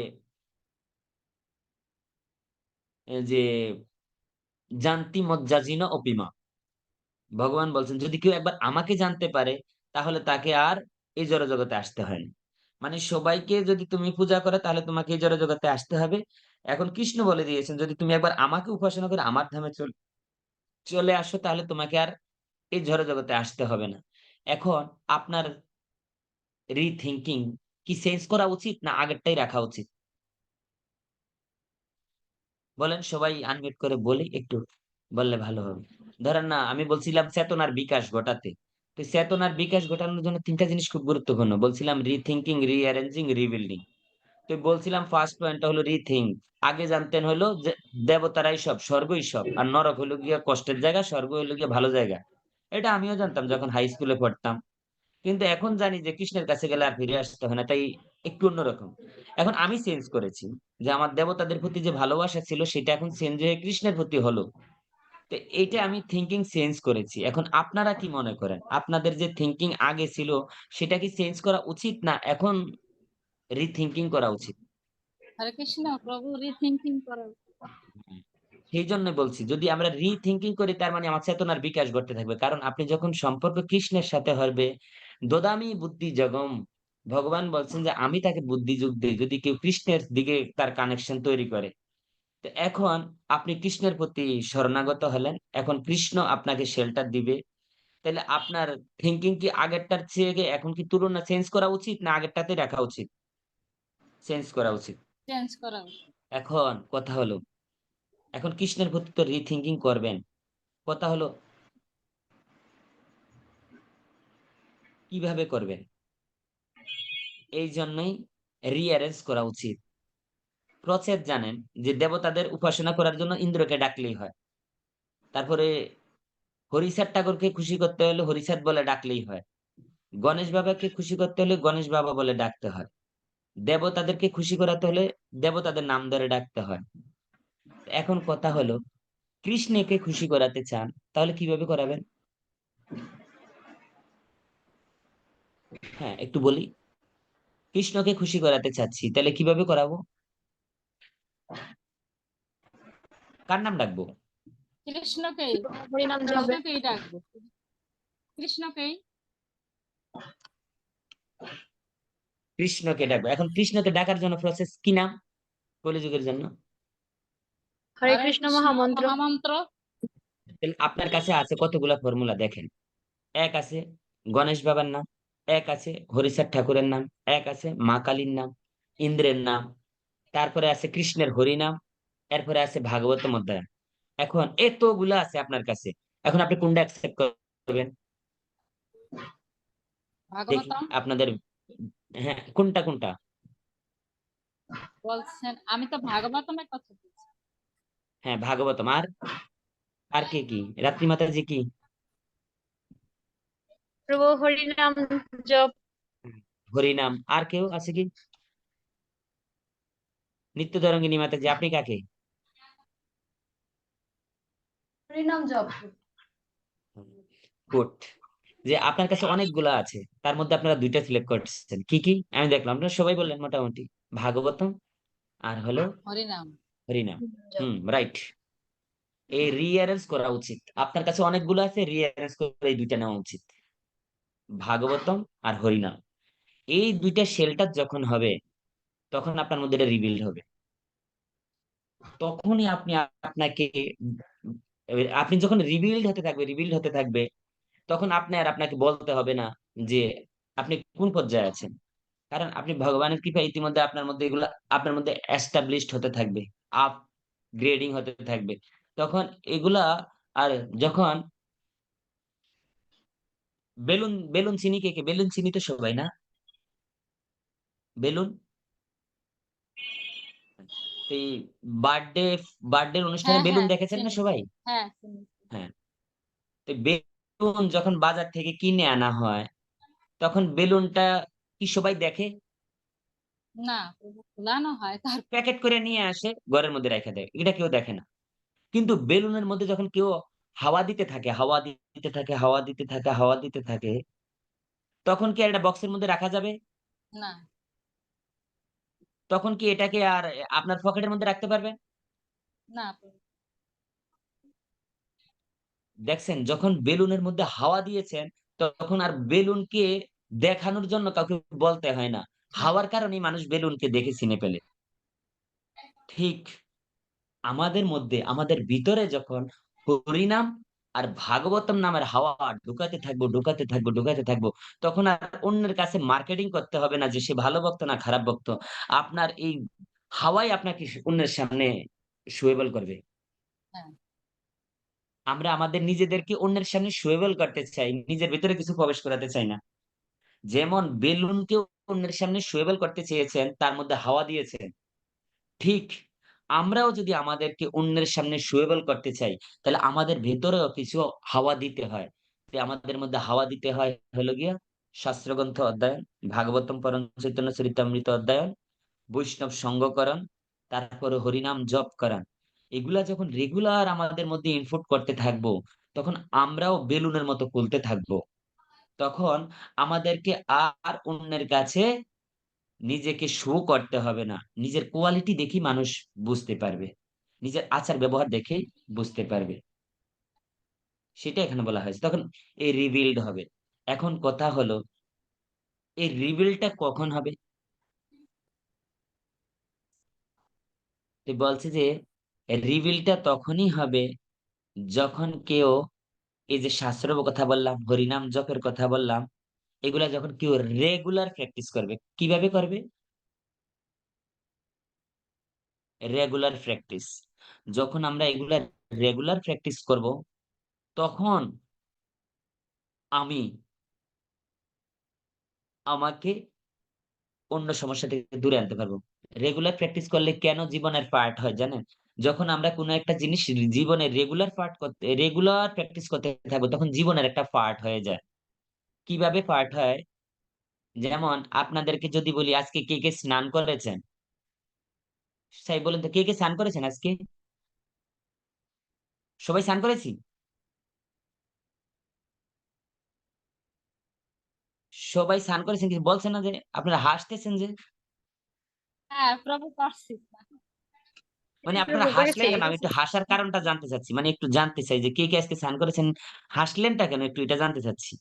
যে জানতি মজ্জাজিন অপিমা। ভগবান বলছেন যদি কেউ একবার আমাকে জানতে পারে তাহলে তাকে আর এই জড়জগতে আসতে হয় না। মানে সবাইকে যদি তুমি পূজা করো তাহলে তোমাকে এই জড়জগতে আসতে হবে। এখন কৃষ্ণ বলে দিয়েছেন যদি তুমি একবার আমাকে উপাসনা করে আমার ধামে চলে আসো তাহলে তোমাকে আর এই জড়জগতে আসতে হবে না। এখন আপনার রিথিঙ্কিং কি চেঞ্জ করা উচিত না আগেরটাই রাখা উচিত? বলেন, সবাই আনমিউট করে বলি একটু, বললে ভালো হবে। ধরেন না আমি বলছিলাম চেতনার বিকাশ ঘটাতে, তো চেতনার বিকাশ ঘটানোর জন্য তিনটা জিনিস খুব গুরুত্বপূর্ণ বলছিলাম, রিথিঙ্কিং, রিঅ্যারেঞ্জিং, রিবিল্ডিং। তো বলছিলাম ফার্স্ট পয়েন্টটা হলো রিথিঙ্ক। আগে জানতেন হলো যে দেবতারাই সব, স্বর্গই সব, আর নরক হলো গিয়ে কষ্টের জায়গা, স্বর্গ হলো গিয়ে ভালো জায়গা। এটা আমিও জানতাম যখন হাই স্কুলে পড়তাম। কিন্তু এখন জানি যে কৃষ্ণের কাছে গেলে আর ফিরে আসতে হয় না, তাই একটু অন্যরকম। এখন আমি চেঞ্জ করেছি, যে আমার দেবতাদের প্রতি যে ভালোবাসা ছিল সেটা এখন চেঞ্জ হয়ে কৃষ্ণের প্রতি হলো। তো এইটা আমি থিঙ্কিং চেঞ্জ করেছি। এখন আপনারা কি মনে করেন আপনাদের যে থিঙ্কিং আগে ছিল সেটা কি চেঞ্জ করা উচিত না এখন রিথিঙ্কিং করা উচিত? হরে কৃষ্ণ প্রভু রিথিঙ্কিং করা হুম। সেই জন্য বলছি যদি আমরা রিথিঙ্কিং করি তার মানে আমার চেতনার বিকাশ ঘটতে থাকবে, কারণ আপনি যখন সম্পর্ক কৃষ্ণের সাথে হবে, দদামি বুদ্ধি জগম, ভগবান বলছেন যে আমি তাকে বুদ্ধি যুগ দিই যদি কেউ কৃষ্ণের দিকে তার কানেকশন তৈরি করে। তো এখন আপনি কৃষ্ণের প্রতি শরণাগত হলেন, এখন কৃষ্ণ আপনাকে শেল্টার দিবে। তাহলে আপনার থিঙ্কিং কি আগেরটার চেয়ে এখন কি তুলনা চেঞ্জ করা উচিত না আগেরটাতে রাখা উচিত? চেঞ্জ করা উচিত। চেঞ্জ করা এখন কথা হলো, এখন কৃষ্ণের প্রতি তো রিথিঙ্কিং করবেন, কথা হলো কিভাবে করবেন? এই জন্যই রিঅ্যারেঞ্জ করা উচিত। প্রসেস জানেন যে দেবতাদের উপাসনা করার জন্য ইন্দ্রকে ডাকলেই হয়। তারপরে হরিচাঁদ ঠাকুরকে খুশি করতে হলে হরিচাঁদ বলে ডাকলেই হয়। গণেশ বাবাকে খুশি করতে হলে গণেশ বাবা বলে ডাকতে হয়। দেবতাদেরকে খুশি করাতে হলে দেবতাদের নাম ধরে ডাকতে হয়। এখন কথা হলো কৃষ্ণকে খুশি করাতে চান তাহলে কিভাবে করাবেন? হ্যাঁ একটু বলি, কৃষ্ণকে খুশি করাতে চাচ্ছি তাহলে কিভাবে করাবো? কার নাম ডাকবো? কৃষ্ণকেই হরিনাম জপে। কৃষ্ণকেই ডাকবো কৃষ্ণকেই কৃষ্ণকে ডাকবো। এখন কৃষ্ণকে ডাকার জন্য প্রসেস কি নাম কলিযুগের জন্য? হরে হরে কৃষ্ণ কৃষ্ণ মহামন্ত্র। মহামন্ত্র তাহলে আপনার কাছে আছে কতগুলা ফর্মুলা দেখেন। এক আছে গণেশ বাবার নাম, এক আছে হরিচাঁদ ঠাকুরের নাম, এক আছে মা কালীর নাম, ইন্দ্রের নাম, তারপরে আছে কৃষ্ণের হরি নাম, এরপরে আছে ভাগবত অধ্যায়। এখন এতগুলা আছে আপনার কাছে, এখন আপনি কোনটা অ্যাকসেপ্ট করবেন? দেখি ভাগবতম আপনাদের। হ্যাঁ, কোনটা কোনটা? বলছেন, আমি তো ভাগবতমের কথা বলছি। হ্যাঁ, ভাগবতম। আর আর কে কি? রাত্রি মাতাজি কি? প্রভু হরিনাম জপ। হরিনাম। আর কেউ আছে কি? নিত্য তরঙ্গিনী মাতাজি, আপনি কাকে? হরিনাম জপ। গুড। যে আপনার কাছে অনেকগুলা আছে, তার মধ্যে আপনারা দুইটা সিলেক্ট করছেন, কি কি আমি দেখলাম। আপনারা সবাই বললেন মোটামুটি ভাগবতম আর হলো হরিনাম। হরিনাম। জপ। রাইট। এই রিঅ্যারেঞ্জ করা উচিত। আপনার কাছে অনেকগুলো আছে, রিঅ্যারেঞ্জ করে এই দুইটা নেওয়া উচিত, ভাগবতম আর হরিনাম। এই দুইটা শেল্টার যখন হবে, তখন আপনার মধ্যে এটা রিবিল্ড হবে। তখনই আপনি যখন রিবিল্ড হতে থাকবে, তখন আপনাকে বলতে হবে না যে আপনি কোন পর্যায়ে আছেন। কারণ আপনি ভগবানের কৃপায় ইতিমধ্যে আপনার মধ্যে এস্টাবলিশড হতে থাকবে, আপগ্রেডিং হতে থাকবে। তখন এগুলা, আর যখন বেলুন বেলুন চিনি, কে কে বেলুন চিনি? তো সবাই না বেলুন। এই বার্থডে বার্থডে অনুষ্ঠানে হ্যাঁ বেলুন হ্যাঁ দেখেছেন না চিনি। সবাই? হ্যাঁ চিনি। হ্যাঁ। তো বেলুন যখন বাজার থেকে কিনে আনা হয়, তখন বেলুনটা কি সবাই দেখে? না, প্রভু ফুলানো হয় তারপর। প্যাকেট করে নিয়ে আসে, ঘরের মধ্যে রেখে দেয়, এটা কেউ দেখে না। কিন্তু বেলুনের মধ্যে যখন কেউ হাওয়া দিতে থাকে, হাওয়া দিতে থাকে, হাওয়া দিতে থাকে, হাওয়া দিতে থাকে, তখন কি আর এটা বক্সের মধ্যে রাখা যাবে? না। তখন কি এটাকে আর আপনার পকেটের মধ্যে রাখতে পারবেন? না প্রভু। দেখছেন, যখন বেলুনের মধ্যে হাওয়া দিয়েছেন, তখন আর বেলুনকে দেখানোর জন্য কাউকে বলতে হয় না। না। হাওয়ার কারণে মানুষ বেলুনকে দেখে চিনে ফেলে। ঠিক আমাদের মধ্যে, আমাদের ভিতরে যখন হরিনাম আর ভাগবতম নামের হাওয়া ঢুকাতে থাকবো, ঢুকাতে থাকবো, ঢুকাতে থাকবো, তখন আর অন্যের কাছে মার্কেটিং করতে হবে না যে সে ভালো ভক্ত না খারাপ ভক্ত। আপনার এই হাওয়াই আপনাকে অন্যের সামনে শুয়েবল করবে। হ্যাঁ। আমরা আমাদের নিজেদেরকে অন্যের সামনে শুয়েবল করতে চাই, নিজের ভিতরে কিছু প্রবেশ করাতে চাই না। যেমন বেলুনকে অন্যের সামনে শুয়েবল করতে চেয়েছেন, তার মধ্যে হাওয়া দিয়েছেন, ঠিক আমরাও যদি আমাদেরকে অন্যের সামনে শুয়েবল করতে চাই, তাহলে আমাদের ভেতরেও কিছু হাওয়া দিতে হয়। যে আমাদের মধ্যে হাওয়া দিতে হয় হলো গিয়া শাস্ত্রগ্রন্থ অধ্যয়ন, ভাগবতম পরম চৈতন্য চরিতামৃত অধ্যয়ন, বৈষ্ণব সঙ্গকরণ, তারপরে হরিনাম জপ করা। এগুলা যখন রেগুলার আমাদের মধ্যে ইনপুট করতে থাকবো, তখন আমরাও বেলুনের মতো খুলতে থাকবো। তখন আমাদেরকে আর অন্যের কাছে নিজেকে শো করতে হবে না। নিজের কোয়ালিটি দেখি মানুষ বুঝতে পারবে, নিজের আচার ব্যবহার দেখেই বুঝতে পারবে। সেটা এখানে বলা হয়েছে, তখন এই রিভিলড হবে। এখন কথা হলো, এই রিভিলটা কখন হবে? তো বলছে যে রিভিলটা তখনই হবে যখন কেউ, এই যে শাস্ত্র কথা বললাম, হরিনাম জপের কথা বললাম, এগুলা যখন কেউ রেগুলার প্র্যাকটিস করবে। কিভাবে করবে? Regular practice. যখন আমরা এগুলা রেগুলার প্র্যাকটিস করব, তখন আমি আমাকে অন্য সমস্যা থেকে দূরে আনতে পারবো। রেগুলার প্র্যাকটিস করলে কেন জীবনের পার্ট হয় জানেন? যখন আমরা কোনো একটা জিনিস জীবনে রেগুলার প্র্যাকটিস করতে থাকবো, তখন জীবনের একটা পার্ট হয়ে যায়। কিভাবে পার্ট হয়? যেমন আপনাদেরকে যদি বলি, আজকে কে কে স্নান করেছেন? সাই বলেন তো, কে কে স্নান করেছেন আজকে? সবাই স্নান করেছি? সবাই স্নান করেছেন, কিছু বলছেন না যে? আপনারা হাসতেছেন যে? হ্যাঁ প্রভু করছি। মানে আপনারা প্রভু হাসলেন করেছি। কেন? আমি একটু হাসার কারণটা জানতে চাচ্ছি, মানে একটু জানতে চাই যে কে কে আজকে স্নান করেছেন। হাসলেনটা কেন, একটু এটা জানতে চাচ্ছি।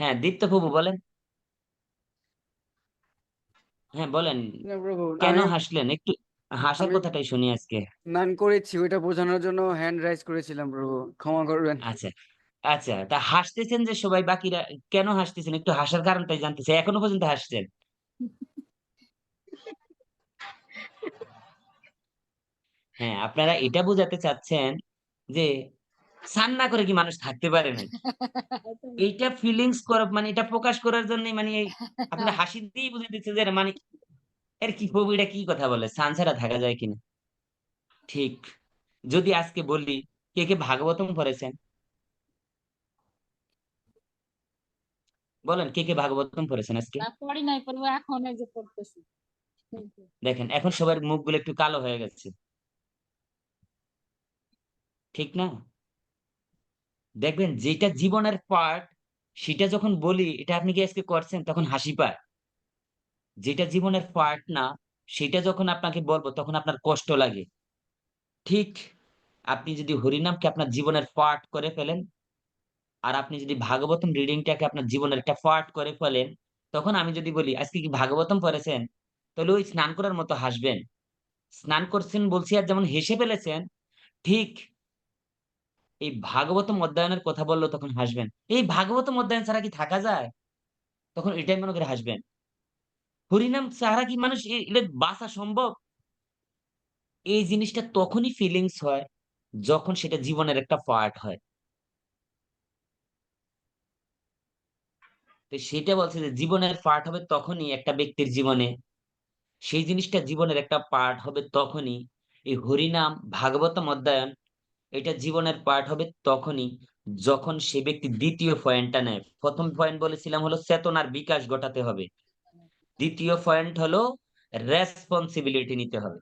হ্যাঁ, দীপ্ত প্রভু বলেন। হ্যাঁ বলেন, না প্রভু, কেন আমি হাসলেন একটু? হাসার আমি কথাটাই শুনি আজকে। স্নান করেছি, ওইটা বোঝানোর জন্য হ্যান্ড রাইজ করেছিলাম প্রভু, ক্ষমা করবেন। আচ্ছা, আচ্ছা, তা হাসতেছেন যে সবাই, বাকিরা কেন হাসতেছেন? একটু হাসার কারণটাই জানতে চাই, এখনো পর্যন্ত হাসছেন। হ্যাঁ, আপনারা এটা বোঝাতে চাচ্ছেন যে স্নান না করে কি মানুষ থাকতে পারে না? এইটা ফিলিংস করা মানে এটা প্রকাশ করার জন্য মানে এই আপনার হাসি দিয়েই বুঝে দিচ্ছে যে মানে এর কি প্রভু এটা কি কথা বলে স্নান ছাড়া থাকা যায় কিনা? ঠিক। যদি আজকে বলি কে কে ভাগবতম পড়েছেন? বলেন কে কে ভাগবতম পড়েছেন আজকে? না পড়ি নাই, পড়বো এখন, এই যে পড়তেছি। দেখেন এখন সবার মুখগুলো একটু কালো হয়ে গেছে, ঠিক না? দেখবেন যেটা জীবনের পার্ট সেটা যখন বলি এটা আপনি কি আজকে করছেন তখন হাসি পায়। যেটা জীবনের পার্ট না সেটা যখন আপনাকে বলবো তখন আপনার কষ্ট লাগে। ঠিক আপনি যদি হরিনামকে আপনার জীবনের পার্ট করে ফেলেন আর আপনি যদি ভাগবতম রিডিংটাকে আপনার জীবনের একটা পার্ট করে ফেলেন, তখন আমি যদি বলি আজকে কি ভাগবতম পড়েছেন, তাহলে ওই স্নান করার মতো হাসবেন। স্নান করছেন বলছি আর যেমন হেসে ফেলেছেন, ঠিক এই ভাগবতম অধ্যয়নের কথা বললো তখন হাসবেন। এই ভাগবতম অধ্যয়ন ছাড়া কি থাকা যায়? তখন এটাই মনে করে হাসবেন। হরিনাম ছাড়া কি মানুষ এটা বাঁচা সম্ভব? এই জিনিসটা তখনই ফিলিংস হয় যখন সেটা জীবনের একটা পার্ট হয়। তো সেটা বলছে যে জীবনের পার্ট হবে তখনই একটা ব্যক্তির জীবনে, সেই জিনিসটা জীবনের একটা পার্ট হবে তখনই এই হরিনাম ভাগবতম অধ্যয়ন এটা জীবনের পার্ট হবে তখনই যখন সে ব্যক্তি দ্বিতীয় পয়েন্টটা নেয়। প্রথম পয়েন্ট বলেছিলাম হলো চেতনার বিকাশ ঘটাতে হবে। দ্বিতীয় পয়েন্ট হলো রেসপন্সিবিলিটি নিতে হবে।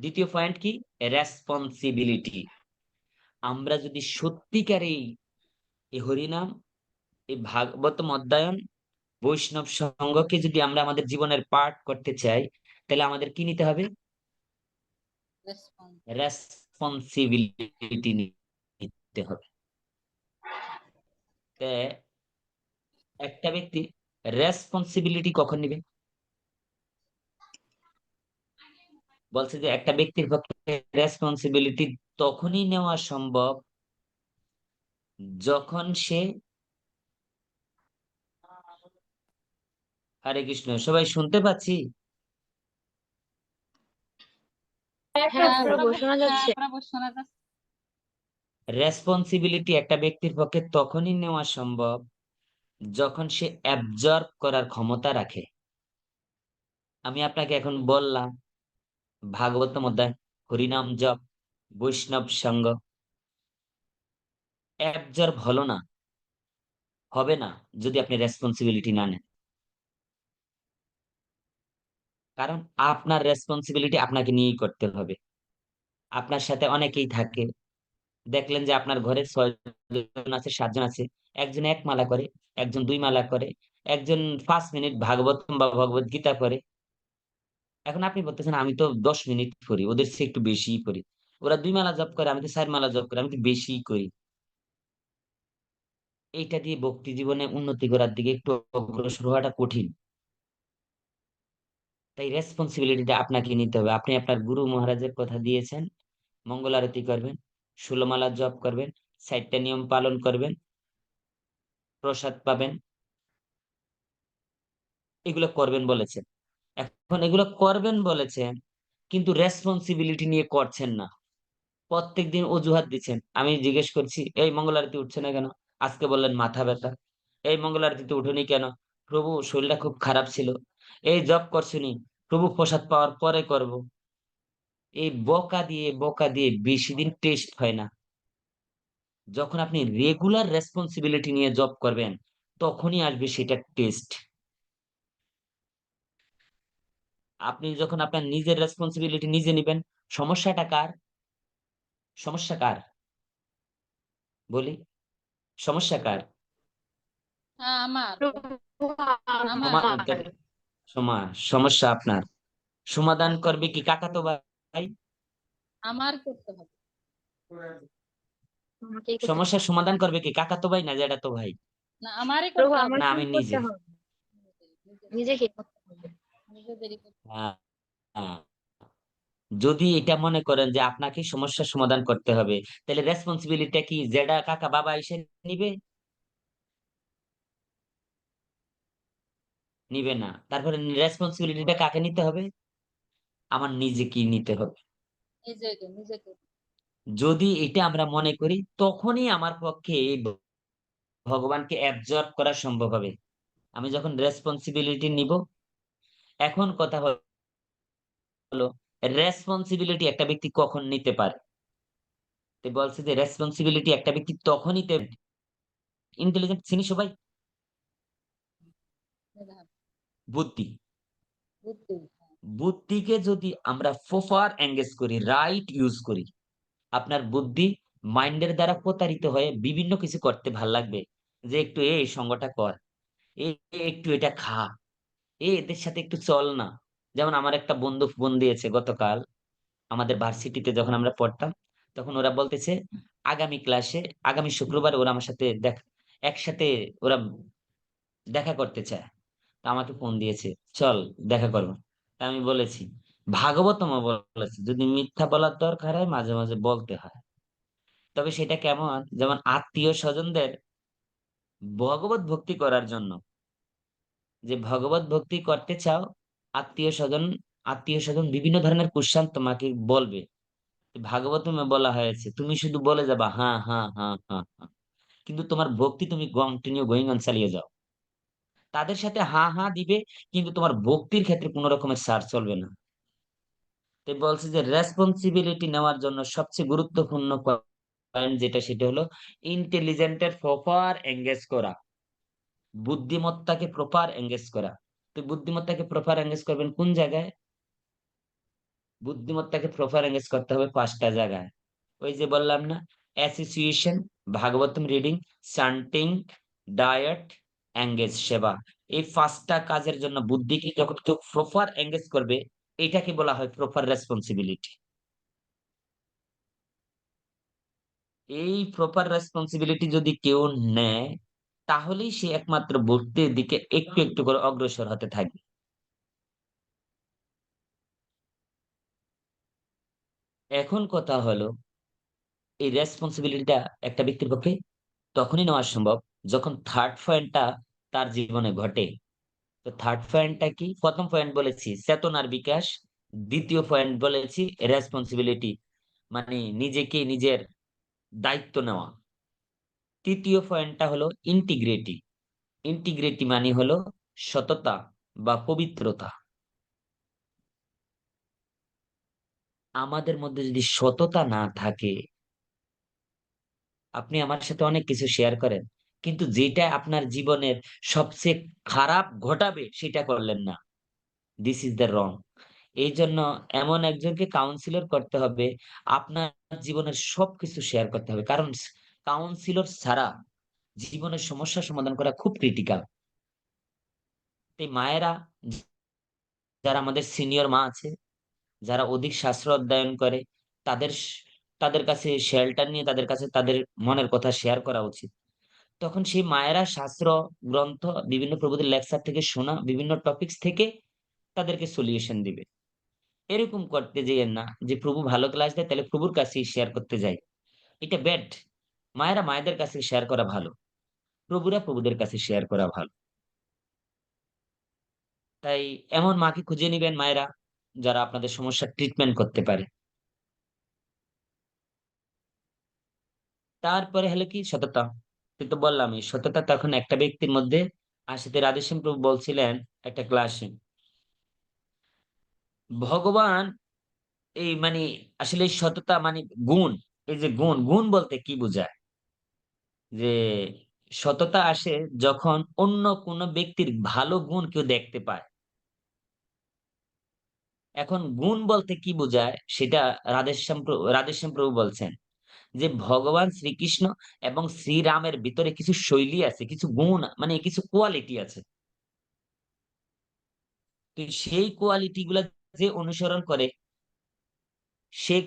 দ্বিতীয় পয়েন্ট কি? রেসপন্সিবিলিটি। আমরা যদি সত্যিকারেই এই হরিনাম এই ভাগবতম অধ্যয়ন বৈষ্ণব সঙ্গকে যদি আমরা আমাদের জীবনের পার্ট করতে চাই তাহলে আমাদের কি নিতে হবে? রেসপন্স। রেসপন্সিবিলিটি নিতে হবে। তে একটা ব্যক্তি রেসপন্সিবিলিটি কখন নিবে? বলছে যে একটা ব্যক্তির পক্ষে রেসপন্সিবিলিটি তখনই নেওয়া সম্ভব যখন সে, হরে কৃষ্ণ, সবাই শুনতে পাচ্ছি? হ্যাঁ প্রভু শোনা যাচ্ছে। প্রভু শোনা যাচ্ছে। রেসপন্সিবিলিটি একটা ব্যক্তির পক্ষে তখনই নেওয়া সম্ভব যখন সে অ্যাবজর্ব করার ক্ষমতা রাখে। আমি আপনাকে এখন বললাম ভাগবতম অধ্যায়, হরিনাম জপ, বৈষ্ণব সঙ্গ অ্যাবজর্ব হলো না, হবে না যদি আপনি রেসপন্সিবিলিটি না নেন। কারণ আপনার রেসপন্সিবিলিটি আপনাকে নিয়েই করতে হবে। আপনার সাথে অনেকেই থাকে, দেখলেন যে আপনার ঘরে ৬ জন আছে ৭ জন আছে, একজন ১ মালা করে, একজন ২ মালা করে, একজন ৫ মিনিট ভাগবতম বা ভগবত গীতা পড়ে। এখন আপনি বলতেছেন আমি তো ১০ মিনিট পড়ি, ওদের চেয়ে একটু বেশিই পড়ি। ওরা ২ মালা জপ করে, আমি তো ৪ মালা জপ করি, আমি তো বেশিই করি। এইটা দিয়ে ভক্তি জীবনে উন্নতি করার দিকে একটু অগ্রসর হওয়াটা কঠিন। তাই রেসপন্সিবিলিটিটা আপনাকে নিতে হবে। আপনি আপনার গুরু মহারাজের কথা দিয়েছেন, মঙ্গল আরতি করবেন, ১৬ মালা জপ করবেন, ৬০ টা নিয়ম পালন করবেন, প্রসাদ পাবেন, এগুলো করবেন বলেছেন। এখন এগুলো করবেন বলেছেন, কিন্তু রেসপন্সিবিলিটি নিয়ে করছেন না। প্রত্যেকদিন অজুহাত দিচ্ছেন। আমি জিজ্ঞেস করছি, "এই মঙ্গল আরতি উঠছে না কেন?" আজকে বললেন মাথা ব্যথা। "এই মঙ্গল আরতিতে উঠোনি কেন?" "প্রভু শরীরটা খুব খারাপ ছিল।" "এই জপ করছুনি?" "প্রভু প্রসাদ পাওয়ার পরে করব।" এই বকা দিয়ে বেশিদিন টেস্ট হয় না। যখন আপনি রেগুলার রেসপন্সিবিলিটি নিয়ে জব করবেন, তখনই আসবে সেটার টেস্ট। আপনি যখন আপনার নিজের রেসপন্সিবিলিটি নিজে নিবেন, সমস্যাটা কার? সমস্যা কার? বলি, সমস্যা কার? হ্যাঁ আমার। প্রভু আমার। তোমার আমার। সমস্যা আপনার। সমাধান করবে কি কাকাতো ভাই? আমার করতে হবে। আমাকেই করতে হবে। সমস্যার সমাধান করবে কি কাকাতো ভাই না জ্যাঠাতো ভাই? না আমারই প্রভু করতে হবে। আমার না কি আমি করতে নিজে। হবে? নিজেকে করতে হবে। নিজেদেরই করতে হবে। হ্যাঁ, হ্যাঁ। যদি এটা মনে করেন যে আপনাকে সমস্যার সমাধান করতে হবে, তাহলে রেসপন্সিবিলিটিটা কি জেঠা, কাকা, বাবা এসে নিবে? নিবে না। তারপরে রেসপন্সিবিলিটিটা কাকে নিতে হবে? আমার নিজেকেই নিতে হবে। নিজেকে নিজেকে। যদি এটা আমরা মনে করি, তখনই আমার পক্ষে এই ভগবানকে অ্যাবজর্ব করা সম্ভব হবে। আমি যখন রেসপন্সিবিলিটি নিব, এখন কথা হলো রেসপন্সিবিলিটি একটা ব্যক্তি কখন নিতে পারে? তো বলছে যে রেসপন্সিবিলিটি একটা ব্যক্তি তখনই ইন্টেলিজেন্ট চিনি সবাই, বুদ্ধি। বুদ্ধি। বুদ্ধিকে যদি আমরা প্রপার এঙ্গেজ করি, রাইট ইউজ করি, আপনার বুদ্ধি মাইন্ডের দ্বারা প্রতারিত হয়ে বিভিন্ন কিছু করতে ভাল লাগবে, যে একটু এই সঙ্গটা কর, একটু এটা খা, এদের সাথে একটু চল না। যেমন আমার একটা বন্ধু ফোন দিয়েছে গতকাল, আমাদের ভার্সিটিতে যখন আমরা পড়তাম, তখন ওরা বলতেছে আগামী ক্লাসে, আগামী শুক্রবার ওরা আমার সাথে একসাথে ওরা দেখা করতে চায়। তা আমাকে ফোন দিয়েছে, চল দেখা করবো। তা আমি বলেছি, ভাগবতম বলেছে যদি মিথ্যা বলার দরকার হয় মাঝে মাঝে বলতে হয়, তবে সেটা কেমন, যেমন আত্মীয় স্বজনদের ভগবত ভক্তি করার জন্য। যে ভগবত ভক্তি করতে চাও, আত্মীয় স্বজন আত্মীয় স্বজন বিভিন্ন ধরনের কোশ্চেন তোমাকে বলবে। ভাগবতমে বলা হয়েছে তুমি শুধু বলে যাবা হ্যাঁ হ্যাঁ হ্যাঁ হ্যাঁ হ্যাঁ, কিন্তু তোমার ভক্তি তুমি কন্টিনিউ গোয়িং অন চালিয়ে যাও। তাদের সাথে হ্যাঁ হ্যাঁ দিবে, কিন্তু তোমার ভক্তির ক্ষেত্রে কোনো রকমের ছাড় চলবে না। তো বলছে যে রেসপন্সিবিলিটি নেওয়ার জন্য সবচেয়ে গুরুত্বপূর্ণ পয়েন্ট যেটা, সেটা হলো ইন্টেলিজেন্টের প্রপার এঙ্গেজ করা, বুদ্ধিমত্তাকে প্রপার এঙ্গেজ করা। তো বুদ্ধিমত্তাকে প্রপার এঙ্গেজ করবেন কোন জায়গায়? বুদ্ধিমত্তাকে প্রপার এঙ্গেজ করতে হবে 5টা জায়গায়। ওই যে বললাম না, association, Bhagavatam reading, চান্টিং, diet, engage সেবা। এই 5টা কাজের জন্য বুদ্ধিকে যখন কেউ প্রপার এঙ্গেজ করবে, এটাকে বলা হয় প্রপার রেসপন্সিবিলিটি। এই প্রপার রেসপন্সিবিলিটি যদি কেউ নেয়, তাহলেই সে একমাত্র ভক্তির দিকে একটু একটু করে অগ্রসর হতে থাকবে। এখন কথা হলো, এই রেসপন্সিবিলিটিটা একটা ব্যক্তির পক্ষে তখনই নেওয়া সম্ভব যখন থার্ড পয়েন্টটা তার জীবনে ঘটে। তো থার্ড পয়েন্টটা কি? প্রথম পয়েন্ট বলেছি চেতনার বিকাশ, দ্বিতীয় পয়েন্ট বলেছি রেসপন্সিবিলিটি, মানে নিজেকে নিজের দায়িত্ব নেওয়া। তৃতীয় পয়েন্টটা হলো ইন্টিগ্রিটি। ইন্টিগ্রিটি মানে হলো সততা বা পবিত্রতা। আমাদের মধ্যে যদি সততা না থাকে, আপনি আমার সাথে অনেক কিছু শেয়ার করেন, কিন্তু যেটা আপনার জীবনের সবচেয়ে খারাপ ঘটাবে সেটা করলেন না, দিস ইজ দ্য রং। এই জন্য এমন একজনকে কাউন্সিলর করতে হবে, আপনার জীবনের সবকিছু শেয়ার করতে হবে, কারণ কাউন্সিলর ছাড়া জীবনের সমস্যা সমাধান করা খুব ক্রিটিক্যাল। এই মায়েরা, যারা আমাদের সিনিয়র মা আছে, যারা অধিক শাস্ত্র অধ্যয়ন করে, তাদের তাদের কাছে শেল্টার নিয়ে তাদের কাছে তাদের মনের কথা শেয়ার করা উচিত। তখন সেই মায়েরা শাস্ত্র গ্রন্থ, বিভিন্ন প্রভুদের লেকচার থেকে শোনা বিভিন্ন টপিকস থেকে তাদেরকে সলিউশন দিবে। এরকম করতে যেয়েন না যে প্রভু ভালো ক্লাস দেয় তাহলে প্রভুর কাছেই শেয়ার করতে যাই, এটা ব্যাড। মায়েরা মায়েদের কাছে শেয়ার করা ভালো, প্রভুরা প্রভুদের কাছে শেয়ার করা ভালো। তাই এমন মাকে খুঁজে নিবেন মায়েরা, যারা আপনাদের সমস্যার ট্রিটমেন্ট করতে পারে। তারপরে হলো কি সততা। কিন্তু বললাম এই সততা তখন একটা ব্যক্তির মধ্যে আসিতে। রাধেশ্যাম প্রভু বলছিলেন একটা ক্লাসে, ভগবান এই মানে আসলে এই সততা মানে গুণ। এই যে গুণ, গুণ বলতে কি বোঝায়? যে সততা আসে যখন অন্য কোনো ব্যক্তির ভালো গুণ কেউ দেখতে পায়। এখন গুণ বলতে কি বোঝায় সেটা রাধেশ্যাম প্রভু বলছেন যে ভগবান শ্রীকৃষ্ণ এবং শ্রীরামের ভিতরে কিছু শৈলী আছে, কিছু গুণ মানে কিছু কোয়ালিটি আছে। তো সেই কোয়ালিটি গুলা যে অনুসরণ করে, সে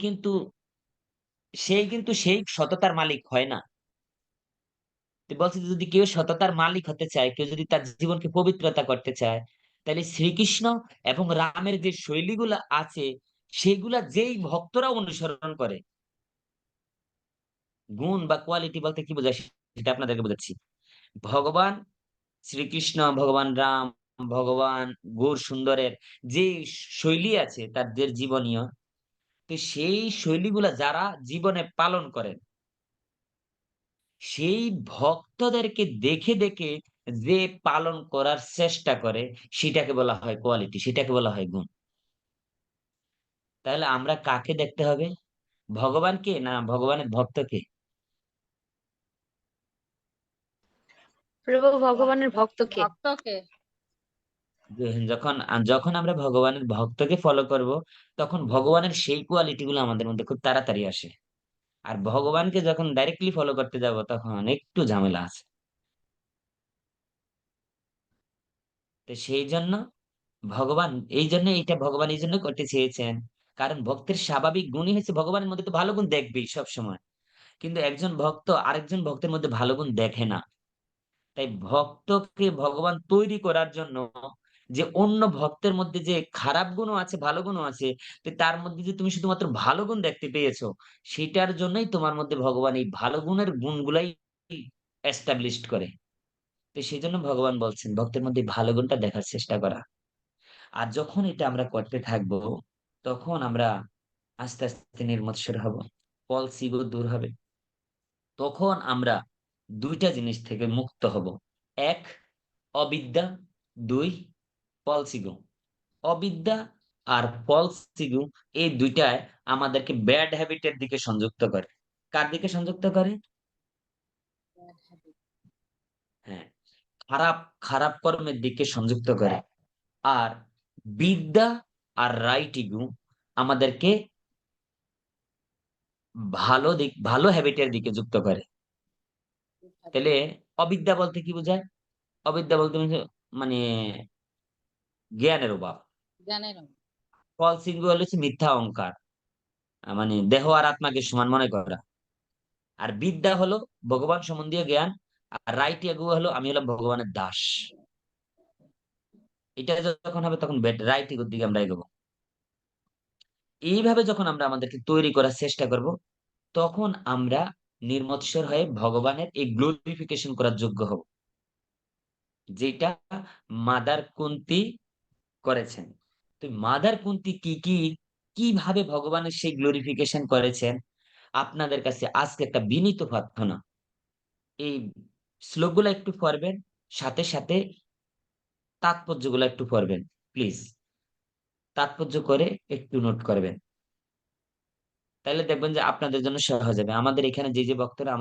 কিন্তু সেই সততার মালিক হয় না। তো বলছে যে যদি কেউ সততার মালিক হতে চায়, কেউ যদি তার জীবনকে পবিত্রতা করতে চায়, তাহলে শ্রীকৃষ্ণ এবং রামের যে শৈলীগুলা আছে, সেগুলা যেই ভক্তরা অনুসরণ করে। গুণ বা কোয়ালিটি বলতে কি বোঝায় সেটা আপনাদেরকে বোঝাচ্ছি। ভগবান শ্রীকৃষ্ণ, ভগবান রাম, ভগবান গৌর সুন্দরের যে শৈলী আছে তাদের জীবনীয়, তো সেই শৈলীগুলা যারা জীবনে পালন করেন, সেই ভক্তদেরকে দেখে দেখে যে পালন করার চেষ্টা করে, সেটাকে বলা হয় কোয়ালিটি, সেটাকে বলা হয় গুণ। তাহলে আমরা কাকে দেখতে হবে? ভগবানকে না ভগবানের ভক্তকে? প্রভু ভগবানের ভক্তকে। ভক্তকে। যখন যখন আমরা ভগবানের ভক্তকে ফলো করব, তখন ভগবানের সেই কোয়ালিটি গুলো আমাদের মধ্যে খুব তাড়াতাড়ি আসে। আর ভগবানকে যখন ডাইরেক্টলি ফলো করতে যাব, তখন একটু ঝামেলা আছে। তো সেই জন্য ভগবান, এই জন্য এটা ভগবান এই জন্য করতে চেয়েছেন, কারণ ভক্তের স্বাভাবিক গুণই হচ্ছে ভগবানের মধ্যে তো ভালো গুণ দেখবেই সবসময়। কিন্তু একজন ভক্ত আরেকজন ভক্তের মধ্যে ভালো গুণ দেখে না। তাই ভক্তকে ভগবান তৈরি করার জন্য, যে অন্য ভক্তের মধ্যে যে খারাপ গুণও আছে ভালো গুণও আছে, তো তার মধ্যে যে তুমি শুধুমাত্র ভালো গুণ দেখতে পেয়েছো, সেটার জন্যই তোমার মধ্যে ভগবান এই ভালো গুণের গুণগুলাই এস্টাবলিশড করে। তো সেই জন্য ভগবান বলছেন ভক্তের মধ্যে এই ভালো গুণটা দেখার চেষ্টা করা। আর যখন এটা আমরা করতে থাকবো, তখন আমরা আস্তে আস্তে নির্মৎসর হব, ফলস ইগো দূর হবে। তখন আমরা দুইটা জিনিস থেকে মুক্ত হব। এক, অবিদ্যা। দুই, ফলস ইগো। অবিদ্যা আর ফলস ইগো, এই দুইটায় আমাদেরকে ব্যাড হ্যাবিটের দিকে সংযুক্ত করে। কার দিকে সংযুক্ত করে? হ্যাঁ, খারাপ খারাপ কর্মের দিকে সংযুক্ত করে। আর বিদ্যা আর রাইট ইগো আমাদেরকে ভালো হ্যাবিটের দিকে যুক্ত করে। তাহলে অবিদ্যা বলতে কি বোঝায়? অবিদ্যা বলতে মানে জ্ঞানের অভাব। জানেন। ফলস ইগো হলো হচ্ছে মিথ্যা অহংকার, মানে দেহ আর আত্মাকে সমান মনে করা। আর বিদ্যা হলো ভগবান সম্বন্ধীয় জ্ঞান। আর রাইট ইগো হলো আমি হলাম ভগবানের দাস। এটা যখন হবে তখন রাইট ইগোর দিকে আমরা এগোবো। এইভাবে যখন আমরা আমাদেরকে তৈরি করার চেষ্টা করব, তখন আমরা নির্মৎসর হয়ে ভগবানের এই গ্লোরিফিকেশন করার যোগ্য হব, যেটা মাদার কুন্তী করেছেন। তো মাদার কুন্তী কিভাবে ভগবানের সেই গ্লোরিফিকেশন করেছেন, আপনাদের কাছে আজকে একটা বিনীত প্রার্থনা, এই শ্লোকগুলো একটু পড়বেন, সাথে সাথে তাৎপর্যগুলো একটু পড়বেন প্লিজ। তাৎপর্য করে একটু নোট করবেন, তাহলে দেখবেন যে আপনাদের জন্য সহজ হবে। আমাদের এখানে যে ভক্তরা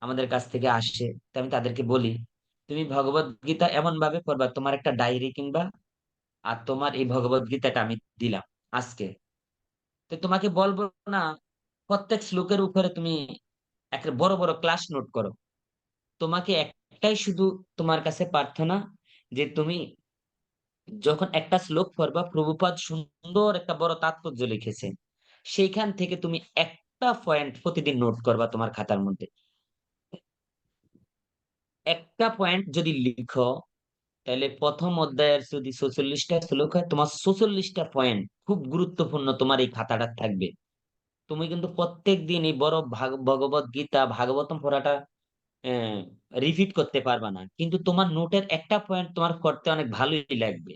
আমাদের কাছ থেকে আসে, তো আমি তাদেরকে বলি, তুমি ভগবত গীতা এমন ভাবে পড়বা, তোমার একটা ডায়েরি কিনবা, আর তোমার এই ভগবত গীতাটা আমি দিলাম আজকে, তো তোমাকে বলবো না প্রত্যেক শ্লোকের উপরে তুমি একটা বড় বড় ক্লাস নোট করো। তোমাকে একটাই শুধু তোমার কাছে প্রার্থনা, যে তুমি যখন একটা শ্লোক পড়বা, প্রভুপাদ সুন্দর একটা বড় তাৎপর্য লিখেছে, সেইখান থেকে তুমি একটা পয়েন্ট প্রতিদিন নোট করবা তোমার খাতার মধ্যে। একটা পয়েন্ট যদি লিখো, তাহলে প্রথম অধ্যায়ের যদি 46টা শ্লোক হয়, তোমার 46টা পয়েন্ট খুব গুরুত্বপূর্ণ তোমার এই খাতাটা থাকবে। তুমি কিন্তু প্রত্যেক দিন এই বড় ভগবত গীতা ভাগবতম পড়াটা রিপিট করতে পারবা না, কিন্তু তোমার নোটের একটা পয়েন্ট তোমার করতে অনেক ভালোই লাগবে।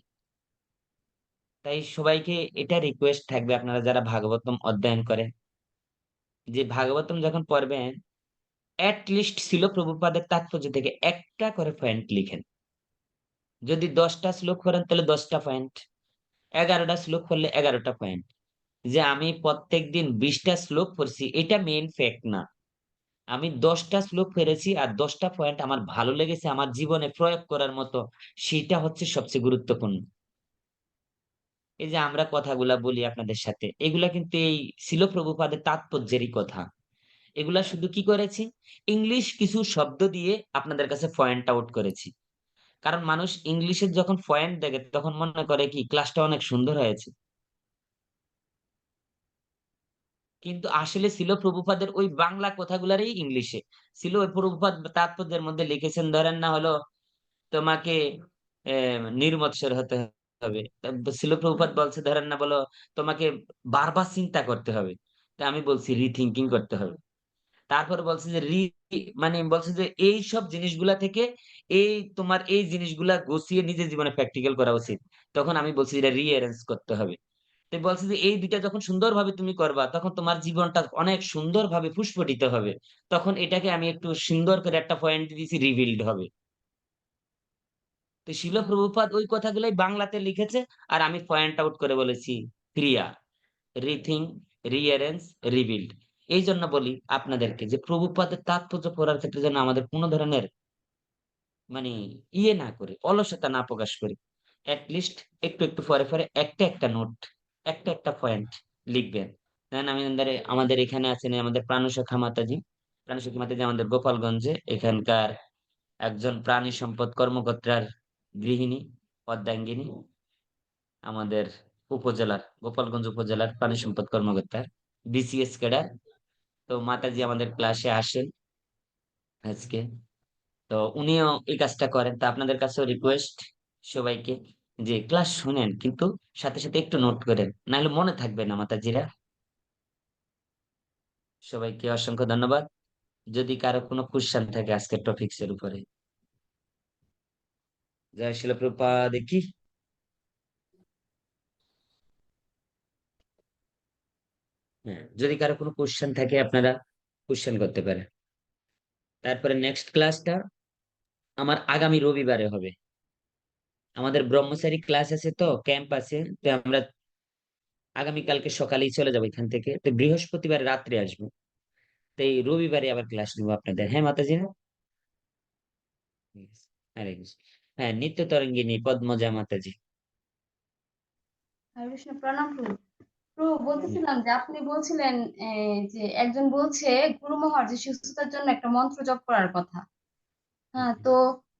তাই সবাইকে এটা রিকোয়েস্ট থাকবে, আপনারা যারা ভাগবতম অধ্যয়ন করেন, যে ভাগবতম যখন পড়বেন, লিস্ট ছিল প্রভুপাদের তাৎপর্য থেকে একটা করে পয়েন্ট লিখেন। যদি 10টা শ্লোক পড়েন তাহলে 10টা পয়েন্ট, 11টা শ্লোক পড়লে 11টা পয়েন্ট। যে আমি প্রত্যেকদিন 20টা শ্লোক পড়ছি এটা মেইন ফ্যাক্ট না, আমি 10টা শ্লোক পড়েছি আর 10টা পয়েন্ট আমার ভালো লেগেছে আমার জীবনে প্রয়োগ করার মতো, সেটা হচ্ছে সবচেয়ে গুরুত্বপূর্ণ। এই যে আমরা কথাগুলা বলি আপনাদের সাথে, এগুলা কিন্তু এই ছিল প্রভুপাদের তাৎপর্যেরই কথা। এগুলা শুধু কি করেছি, ইংলিশ কিছু শব্দ দিয়ে আপনাদের কাছে পয়েন্ট আউট করেছি। কারণ মানুষ ইংলিশের যখন পয়েন্ট দেখে তখন মনে করে কি ক্লাসটা অনেক সুন্দর হয়েছে, কিন্তু আসলে ছিল প্রভুপাদের ওই বাংলা কথাগুলারই ইংলিশে ছিল। ওই প্রভুপাদ তাৎপর্যের মধ্যে লিখেছেন, ধরেন না হলো তোমাকে নির্মৎসর হতে হবে, ছিল প্রভুপাদ বলছে ধরেন না বলো তোমাকে বারবার চিন্তা করতে হবে, তা আমি বলছি রিথিঙ্কিং করতে হবে। তারপর বলছে যে মানে বলছে যে এই সব জিনিসগুলা থেকে এই তোমার এই জিনিসগুলা গুছিয়ে নিজের জীবনে প্র্যাকটিক্যাল করা উচিত। তখন আমি বলছি এটা রিঅ্যারেঞ্জ করতে হবে। তো বলছে যে এই দুইটা যখন সুন্দরভাবে তুমি করবা তখন তোমার জীবনটা অনেক সুন্দরভাবে ফুসফুটিত হবে। তখন এটাকে আমি একটু সুন্দর করে একটা পয়েন্ট দিয়েছি, রিভিলড হবে। তো শিল প্রভুপাদ ওই কথাগুলোই বাংলাতে লিখেছে, আর আমি পয়েন্ট আউট করে বলেছি ক্রিয়া, রিথিং, রিঅ্যারেঞ্জ, রিবিল্ড। এই জন্য বলি আপনাদেরকে যে প্রভুপাদের তাৎপর্য পড়ার ক্ষেত্রে যেন আমাদের কোনো ধরনের মানে ইয়ে না করে, অলসতা না প্রকাশ করি। লিস্ট একটু একটু পরে পরে একটা একটা নোট, একটা একটা পয়েন্ট লিখবেন। দেন আমাদের এখানে আছেন আমাদের প্রাণসখা মাতাজি। প্রাণসখী মাতাজি আমাদের গোপালগঞ্জে এখানকার একজন প্রাণী সম্পদ কর্মকর্তার গৃহিণী, অর্ধাঙ্গিনী, আমাদের গোপালগঞ্জ উপজেলার প্রাণী সম্পদ কর্মকর্তার বিসিএস ক্যাডার। তো মাতাজি আমাদের ক্লাসে আসেন আজকে। তো উনিও এই কাজটা করেন। তো আপনাদের কাছেও রিকোয়েস্ট সবাইকে যে ক্লাস শুনেন, কিন্তু সাথে সাথে একটু নোট করেন, নাহলে মনে থাকবে না মাতাজিরা। সবাইকে অসংখ্য ধন্যবাদ। যদি কারো কোনো কোশ্চেন থাকে আজকের টপিক্স এর উপরে। জয় শিল প্রভুপাদ দেখি। হ্যাঁ, যদি কারো কোনো কোশ্চেন থাকে আপনারা কোশ্চেন করতে পারেন। তারপরে নেক্সট ক্লাসটা আমার আগামী রবিবারে হবে। আমাদের ব্রহ্মচারী ক্লাস আছে, তো ক্যাম্প আছে। তো আমরা আগামীকালকে সকালেই চলে যাবো এখান থেকে। তো বৃহস্পতিবার রাত্রে আসবো। তো এই রবিবারে আবার ক্লাস নিবো আপনাদের। হ্যাঁ মাতাজি না? হরে কৃষ্ণ। হ্যাঁ, নিত্য তরঙ্গিনী পদ্মজা মাতাজি। হরে কৃষ্ণ, প্রণাম প্রভু। প্রভু, বলতেছিলাম যে আপনি বলছিলেন যে একজন বলছে গুরু মহারাজ সুস্থতার জন্য একটা মন্ত্র জপ করার কথা। হ্যাঁ, তো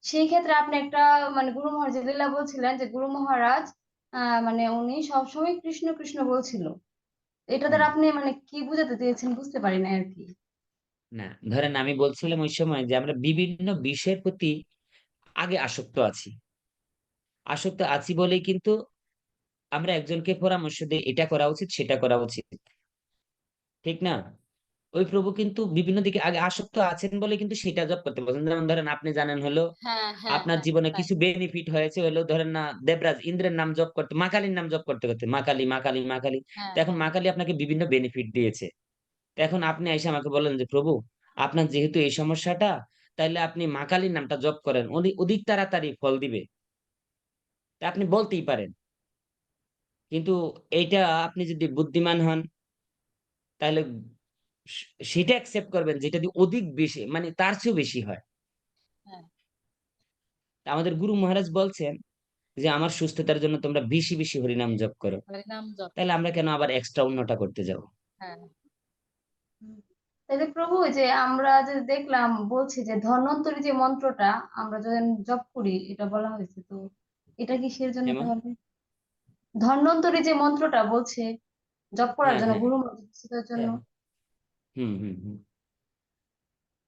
সেই ক্ষেত্রে আপনি একটা মানে গুরু মহারাজের লীলা বলছিলেন যে গুরু মহারাজ মানে উনি সবসময় কৃষ্ণ কৃষ্ণ বলছিল। এটা দ্বারা আপনি মানে কি বুঝাতে চেয়েছেন বুঝতে পারি না আর কি। না, ধরেন আমি বলছিলাম ওই সময় যে আমরা বিভিন্ন বিষয়ের প্রতি আগে আসক্ত আছি বলেই কিন্তু আমরা একজনকে পরামর্শ দিই এটা করা উচিত সেটা করা উচিত, ঠিক না? ওই প্রভু কিন্তু বিভিন্ন দিকে আগে আসক্ত আছেন বলে কিন্তু সেটা জব করতে পারছেন। যেমন ধরেন আপনি জানেন হলো হ্যাঁ হ্যাঁ আপনার হ্যাঁ জীবনে তাই। কিছু বেনিফিট হয়েছে হলো, ধরেন না দেবরাজ ইন্দ্রের নাম জপ করতে, মাকালীর নাম জপ করতে করতে মাকালী মাকালী মাকালী। হ্যাঁ তো এখন হ্যাঁ মাকালী আপনাকে বিভিন্ন বেনিফিট দিয়েছে। তো এখন আপনি এসে আমাকে বলেন যে প্রভু আপনার যেহেতু এই সমস্যাটা, তাইলে আপনি মা কালীর নামটা জপ করেন, অধিক অধিক তাড়াতাড়ি ফল দিবে। তা আপনি বলতেই পারেন, কিন্তু এইটা আপনি যদি বুদ্ধিমান হন তাহলে সেটা অ্যাকসেপ্ট করবেন যেটা দিয়ে অধিক বেশি মানে তার চেয়েও বেশি হয়। হ্যাঁ। তা আমাদের গুরু মহারাজ বলছেন যে আমার সুস্থতার জন্য তোমরা বেশি বেশি হরিনাম জপ করো। হরিনাম জপ। তাহলে আমরা কেন আবার এক্সট্রা অন্যটা করতে যাব? হ্যাঁ। তাহলে প্রভু, যে আমরা যে দেখলাম বলছি যে ধন্বন্তরী যে মন্ত্রটা আমরা যখন জপ করি এটা বলা হয়েছে, তো এটা কি সের জন্য এমন তাহলে ধন্বন্তরী যে মন্ত্রটা বলছে জপ করার হ্যাঁ জন্য হ্যাঁ গুরু মন্ত্রের জন্য? হ্যাঁ। হুম হুম হুম।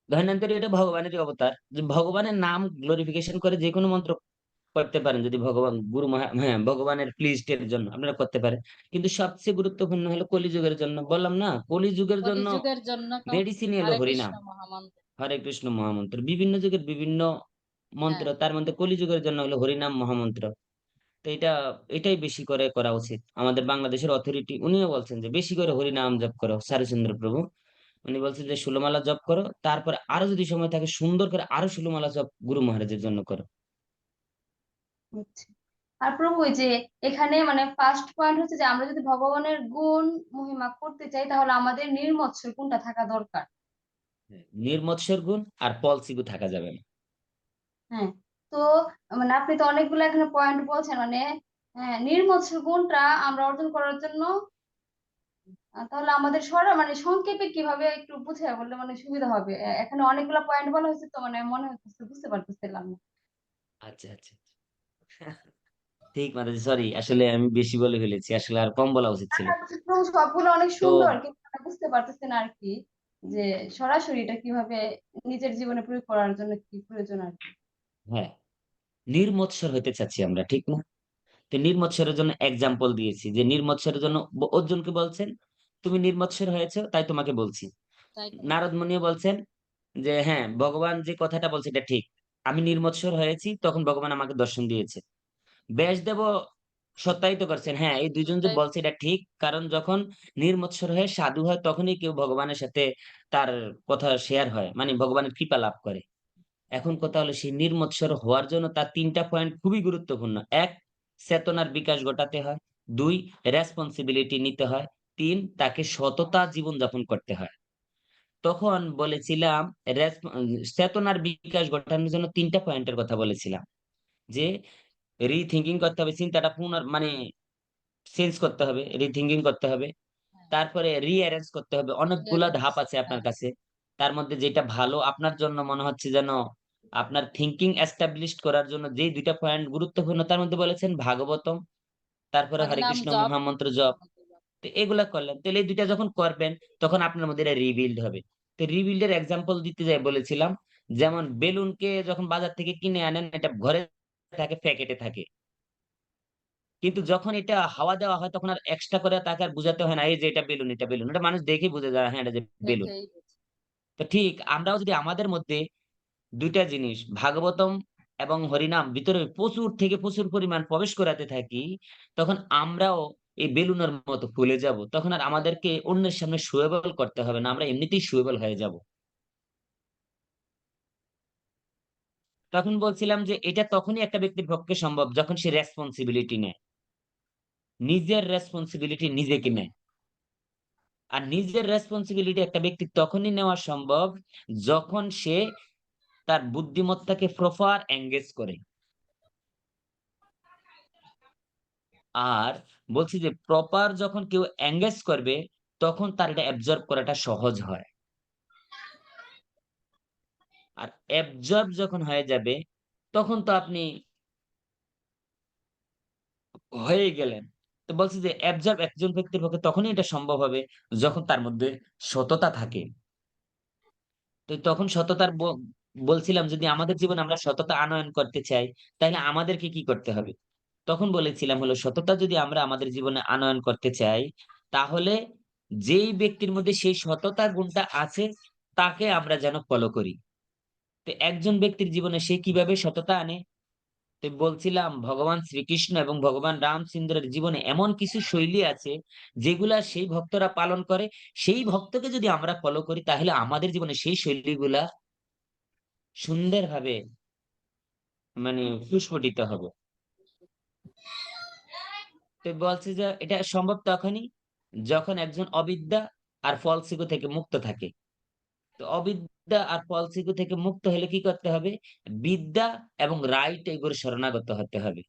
ধন্বন্তরী এটা ভগবানেরই অবতার, যে ভগবানের নাম গ্লোরিফিকেশন করে যে কোনো মন্ত্র করতে পারেন। যদি ভগবান হ্যাঁ ভগবানের প্লিজটের জন্য আপনারা করতে পারেন। কিন্তু সবচেয়ে গুরুত্বপূর্ণ হলো কলিযুগের জন্য। বললাম না, কলিযুগের জন্য কলিযুগের জন্য তো মেডিসিন হলো হরে কৃষ্ণ হরিনাম। মহামন্ত্র। হরে কৃষ্ণ মহামন্ত্র বিভিন্ন যুগের বিভিন্ন মন্ত্র, হ্যাঁ। তার মধ্যে কলিযুগের জন্য হলো হরিনাম মহামন্ত্র। তো এটাই বেশি করে করা উচিত। আমাদের বাংলাদেশের অথরিটি উনিও বলছেন যে বেশি করে হরিনাম জপ করো। সারিচন্দ্র প্রভু উনি বলছেন যে 16 মালা জপ করো, তারপরে আরো যদি সময় থাকে সুন্দর করে আরো 16 মালা জপ গুরু মহারাজের জন্য করো। আচ্ছা। আর প্রভু, ওই যে এখানে মানে ফার্স্ট পয়েন্ট হচ্ছে যে আমরা যদি ভগবানের গুণ মহিমা করতে চাই তাহলে আমাদের নির্মৎসর কোনটা থাকা দরকার। নির্মৎসর গুণ আর পলসিগু থাকা যাবে না। হ্যাঁ, তো মানে আপনি তো অনেকগুলো এখানে পয়েন্ট বলছেন মানে হ্যাঁ, নির্মৎসর গুণটা আমরা অর্জন করার জন্য তাহলে আমাদের মানে সংক্ষেপে কিভাবে একটু বুঝে বললে মানে সুবিধা হবে। এখানে অনেকগুলো পয়েন্ট বলা হয়েছে, তো মানে মনে হচ্ছে বুঝতে পারতেছিলাম না। আচ্ছা আচ্ছা আচ্ছা। ঠিক মাতাজি, সরি, আসলে আমি বেশি বলে ফেলেছি, আসলে আর কম বলা উচিত ছিল। প্রভু, সবগুলো অনেক তো সুন্দর, কিন্তু আমি বুঝতে পারতেছি না আর কি যে সরাসরি এটা কিভাবে নিজের জীবনে প্রয়োগ করার জন্য কি প্রয়োজন আর কি। হ্যাঁ, নির্মৎসর হতে চাচ্ছি আমরা, ঠিক না? তো নির্মৎসরের জন্য এক্সাম্পল দিয়েছি যে নির্মৎসরের জন্য অর্জুনকে বলছেন তুমি নির্মৎসর হয়েছে তাই তোমাকে বলছি। তাই তো। নারদ মুনিও বলছেন যে হ্যাঁ ভগবান যে কথাটা বলছে এটা ঠিক, আমি নির্মৎসর হয়েছি তখন ভগবান আমাকে দর্শন দিয়েছে। ব্যাসদেবও সত্যায়িত করছেন। হ্যাঁ, এই দুইজন যে তাই বলছে এটা ঠিক। কারণ যখন নির্মৎসর হয়ে সাধু হয় তখনই কেউ ভগবানের সাথে তার কথা শেয়ার হয়। মানে ভগবানের কৃপা লাভ করে। এখন কথা হলো সেই নির্মৎসর হওয়ার জন্য তার ৩ টা পয়েন্ট খুবই গুরুত্বপূর্ণ। ১, চেতনার বিকাশ ঘটাতে হয়। ২, রেসপনসিবিলিটি নিতে হয়। ৩, তাকে সততা জীবনযাপন করতে হয়। তখন বলেছিলাম চেতনার বিকাশ ঘটানোর জন্য ৩ টা পয়েন্টের কথা বলেছিলাম। যে রিথিংকিং করতে হবে, চিন্তাটা মানে চেঞ্জ করতে হবে, রিথিংকিং করতে হবে। হ্যাঁ, তারপরে রিঅ্যারেঞ্জ করতে হবে। অনেকগুলা rearrange, ধাপ আছে আপনার হ্যাঁ, কাছে। তার মধ্যে যেটা ভালো আপনার জন্য মনে হচ্ছে যেন আপনার থিংকিং এস্টাবলিশড করার জন্য যেই ২ টা পয়েন্ট গুরুত্বপূর্ণ তার মধ্যে বলেছেন ভাগবতম, তারপরে হরে হরিনাম কৃষ্ণ জপ, মহামন্ত্র জপ। তো এগুলা করলেন। তাহলে এই ২ টা যখন করবেন তখন আপনার মধ্যে এটা রিবিল্ড হবে। তো রিবিল্ড এর এক্সাম্পল দিতে যাই বলেছিলাম, যেমন বেলুনকে যখন বাজার থেকে কিনে আনেন এটা ঘরে থাকে, প্যাকেটে থাকে। কিন্তু যখন এটা হাওয়া দেওয়া হয় তখন আর এক্সট্রা করে তাকে আর বুঝাতে হয় না এই যে এটা বেলুন, এটা বেলুন। এটা মানুষ দেখেই বুঝে যায় হ্যাঁ এটা যে বেলুন। দেখেই বুঝি। তো ঠিক আমরাও যদি আমাদের মধ্যে ২ টা জিনিস ভাগবতম এবং হরিনাম ভিতরে প্রচুর থেকে প্রচুর পরিমাণ প্রবেশ করাতে থাকি, তখন আমরাও এই বেলুনের মতো ফুলে যাব। তখন আর আমাদেরকে অন্যের সামনে শোয়েবল করতে হবে না। আমরা এমনিতেই শোয়েবল হয়ে যাব। তখন বলছিলাম যে এটা তখনই একটা ব্যক্তির পক্ষে সম্ভব যখন সে রেসপনসিবিলিটি নেয়। নিজের রেসপনসিবিলিটি নিজেকে নেয়। আর নিজের রেসপনসিবিলিটি একটা ব্যক্তির তখনই নেওয়া সম্ভব যখন সে তার বুদ্ধিমত্তাকে প্রপার এনগেজ করে। আর বলছি যে প্রপার যখন কেউ এনগেজ করবে তখন তার এটা অ্যাবজর্ব করাটা সহজ হয়। আর অ্যাবজর্ব যখন হয়ে যাবে তখন তো আপনি হয়েই গেলেন। তো বলছি যে অ্যাবজর্ব একজন ব্যক্তির পক্ষে তখনই এটা সম্ভব হবে যখন তার মধ্যে সততা থাকে। তো তখন সততার বলছিলাম যদি আমাদের জীবনে আমরা সততা আনয়ন করতে চাই তাহলে আমাদেরকে কি করতে হবে? তখন বলেছিলাম হলো সততা যদি আমরা আমাদের জীবনে আনয়ন করতে চাই তাহলে যেই ব্যক্তির মধ্যে সেই সততা গুণটা আছে তাকে আমরা যেন ফলো করি। তো একজন ব্যক্তির জীবনে সে কিভাবে সততা আনে? তো বলছিলাম ভগবান শ্রীকৃষ্ণ এবং ভগবান রামচন্দ্রের জীবনে এমন কিছু শৈলী আছে যেগুলা সেই ভক্তরা পালন করে। সেই ভক্তকে যদি আমরা ফলো করি তাহলে আমাদের জীবনে সেই শৈলীগুলা সুন্দরভাবে মানে সুস্ফুটিত হবে। তো বলছে যে এটা সম্ভব তখনই যখন একজন অবিদ্যা আর ফলসিকো থেকে মুক্ত থাকে। তো অবিদ্যা আর ফলসিকো থেকে মুক্ত হলে কি করতে হবে? বিদ্যা এবং রাইট এগুলোর শরণাগত হতে হবে।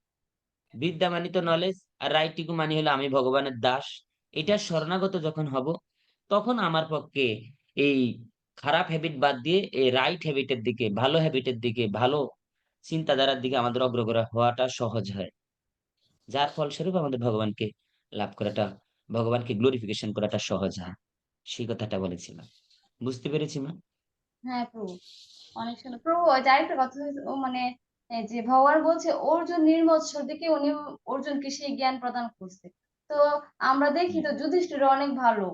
বিদ্যা মানি তো নলেজ আর রাইট ইগো মানি হলো আমি ভগবানের দাস। এটা শরণাগত যখন হব তখন আমার পক্ষে এই খারাপ হ্যাবিট বাদ দিয়ে এই রাইট হ্যাবিটের দিকে, ভালো হ্যাবিটের দিকে, ভালো চিন্তাধারার দিকে আমাদের অগ্রসর হওয়াটা সহজ হয়। যার ফলস্বরূপ আমাদের ভগবানকে লাভ করাটা, ভগবানকে গ্লোরিফিকেশন করাটা সহজ হয়। সেই কথাটা বলেছিলাম। বুঝতে পেরেছি মা? হ্যাঁ প্রভু, অনেক সুন্দর প্রভু। ওই যে আরেকটা কথা হচ্ছে, ও মানে এই যে ভগবান বলছে অর্জুন নির্মৎসর দিকে উনি অর্জুনকে সেই জ্ঞান প্রদান করছে। তো আমরা দেখি হুম। তো যুধিষ্ঠির অনেক ভালো।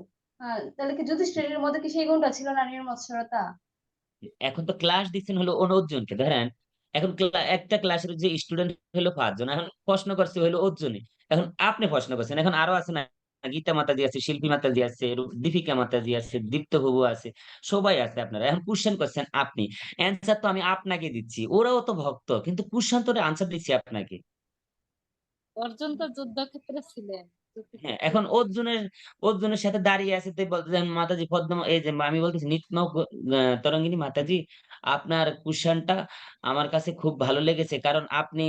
তাহলে কি যুধিষ্ঠিরের মধ্যে কি সেই গুণটা ছিল না, নির্মৎসরতা? এখন তো ক্লাস দিচ্ছেন হলো ১৯ জনকে ধরেন। এখন একটা ক্লাসের যে স্টুডেন্ট হলো ৫ জন। এখন প্রশ্ন করছে হলো অর্জুনে। এখন আপনি প্রশ্ন করছেন। এখন আরো আছে না? গীতা মাতাজি আছে, শিল্পী মাতাজি আছে, দীপিকা মাতাজি আছে, দীপ্ত বাবু আছে। সবাই আছে আপনারা। এখন কোয়েশ্চেন করছেন আপনি। অ্যান্সার তো আমি আপনাকে দিচ্ছি। ওরাও তো ভক্ত। কিন্তু কোয়েশ্চেন তো আনসার দিচ্ছি আপনাকে। অর্জুন তো যুদ্ধক্ষেত্রে ছিলেন, হ্যাঁ, যুদ্ধক্ষেত্রে এখন অর্জুনের সাথে দাঁড়িয়ে আছে তাই বলতেছেন মাতাজি পদ্ম এই যে আমি বলতেছি নিত্য তরঙ্গিনী মাতাজি আপনার কুশনটা আমার কাছে খুব ভালো লেগেছে কারণ আপনি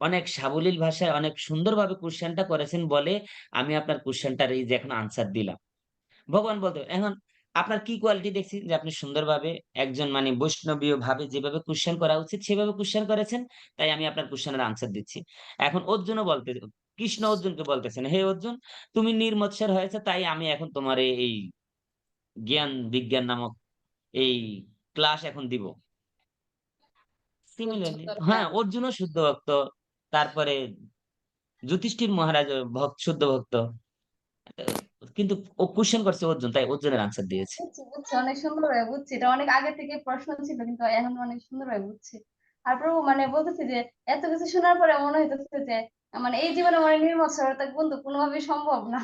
অনেক সাবলীল ভাষায় অনেক সুন্দরভাবে কুশনটা করেছেন বলে আমি আপনার কুশনটার এই যে এখন আনসার দিলাম। ভগবান বলতে এখন আপনার কি কোয়ালিটি দেখছি যে আপনি সুন্দরভাবে একজন মানে বৈষ্ণবীয় ভাবে যেভাবে কোশ্চেন করা উচিত সেভাবে কোশ্চেন করেছেন তাই আমি আপনার কোশ্চেনের আনসার দিচ্ছি। এখন অর্জুনও বলতে কৃষ্ণ অর্জুনকে বলতেছেন হে অর্জুন তুমি নির্মৎসর হয়েছে তাই আমি এখন তোমার এই জ্ঞান বিজ্ঞান নামক এই ক্লাস এখন দিব। সিমিলারলি উচ্চতর হ্যাঁ জ্ঞান। অর্জুনও শুদ্ধ ভক্ত, তারপরে যুধিষ্ঠির মহারাজ শুদ্ধ ভক্ত, কিন্তু ও কোশ্চেন করছে অর্জুন তাই অর্জুনের আনসার দিয়েছে। বুঝছি বুঝছি, অনেক সুন্দরভাবে বুঝছি। এটা অনেক আগে থেকে প্রশ্ন ছিল, কিন্তু এখন অনেক সুন্দরভাবে বুঝছি। আর প্রভু মানে বলতেছি যে এত কিছু শোনার পরে মনে হইতেছে যে মানে এই জীবনে মানে নির্মৎসরতা বন্ধু কোনোভাবেই সম্ভব না।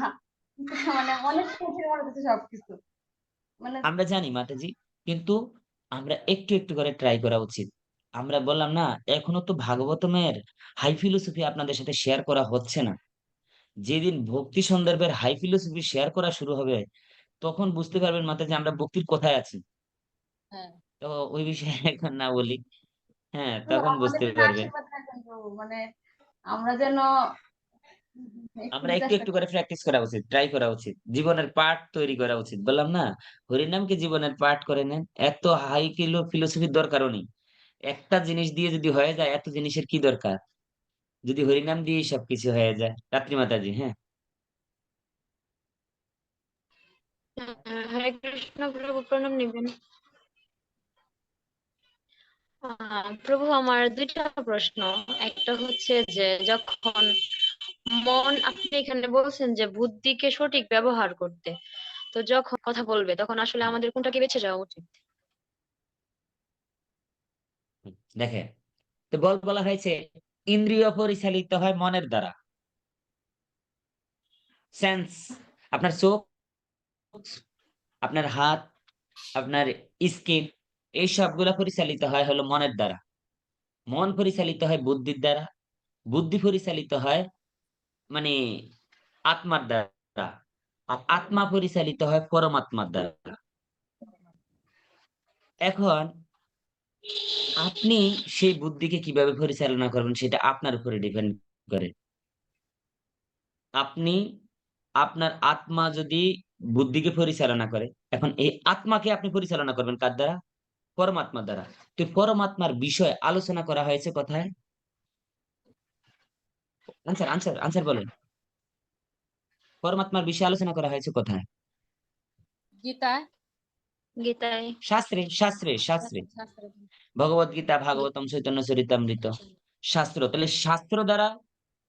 মানে অনেক কঠিন মনে হচ্ছে সবকিছু। মানে আমরা জানি মাতাজি, কিন্তু আমরা একটু একটু করে ট্রাই করা উচিত। আমরা বললাম না, এখনো তো ভাগবতমের হাই ফিলোসফি আপনাদের সাথে শেয়ার করা হচ্ছে না। যেদিন ভক্তি সন্দর্ভের হাই ফিলোসফি শেয়ার করা শুরু হবে, তখন বুঝতে পারবেন মাতাজি আমরা ভক্তির কোথায় আছি। হ্যাঁ, তো ওই বিষয়ে এখন না বলি, হ্যাঁ প্রভু তখন আমাদের বুঝতে জন্য পারবেন। আশীর্বাদ রাখেন প্রভু, মানে আমরা যেন একটু আমরা একটু চেষ্টা একটু করি। করে প্র্যাকটিস করা উচিত, ট্রাই করা উচিত, জীবনের পার্ট তৈরি করা উচিত। বললাম না, হরিনামকে জীবনের পার্ট করে নেন, এত হাই ফিলোসফির দরকারও নেই। একটা জিনিস দিয়ে যদি হয়ে যায়, এত জিনিসের কি দরকার, যদি হরিনাম দিয়েই সবকিছু হয়ে যায়। রাত্রি মাতাজি, হ্যাঁ। হরে কৃষ্ণ প্রভু, প্রণাম নিবেন। প্রভু, আমার দুইটা প্রশ্ন। একটা হচ্ছে যে যখন মন, আপনি এখানে বলছেন যে বুদ্ধিকে সঠিক ব্যবহার করতে, তো যখন কথা বলবে তখন আসলে আমাদের কোনটাকে বেছে যাওয়া উচিত? দেখেন, তো বলা হয়েছে ইন্দ্রিয় পরিচালিত হয় মনের দ্বারা। সেন্স, আপনার চোখ, আপনার হাত, আপনার স্কিন, এই সবগুলা পরিচালিত হয় হলো মনের দ্বারা। মন পরিচালিত হয় বুদ্ধির দ্বারা। বুদ্ধি পরিচালিত হয় মানে আত্মার দ্বারা। আর আত্মা পরিচালিত হয় পরমাত্মার দ্বারা। এখন আপনি সেই বুদ্ধিকে কিভাবে পরিচালনা করবেন, সেটা আপনার উপরে ডিপেন্ড করে। আপনি, আপনার আত্মা যদি বুদ্ধিকে পরিচালনা করে, এখন এই আত্মাকে আপনি পরিচালনা করবেন কার দ্বারা? পরমাত্মার দ্বারা। তো পরমাত্মার বিষয় আলোচনা করা হয়েছে কোথায়? আনসার আনসার আনসার বলেন। পরমাত্মার বিষয় আলোচনা করা হয়েছে কোথায়? গীতা, গীতায়। শাস্ত্রে, শাস্ত্রে, শাস্ত্রে। শাস্ত্রে। ভগবত গীতা, ভাগবতম, চৈতন্য চরিতামৃত, শাস্ত্র। তাহলে শাস্ত্র দ্বারা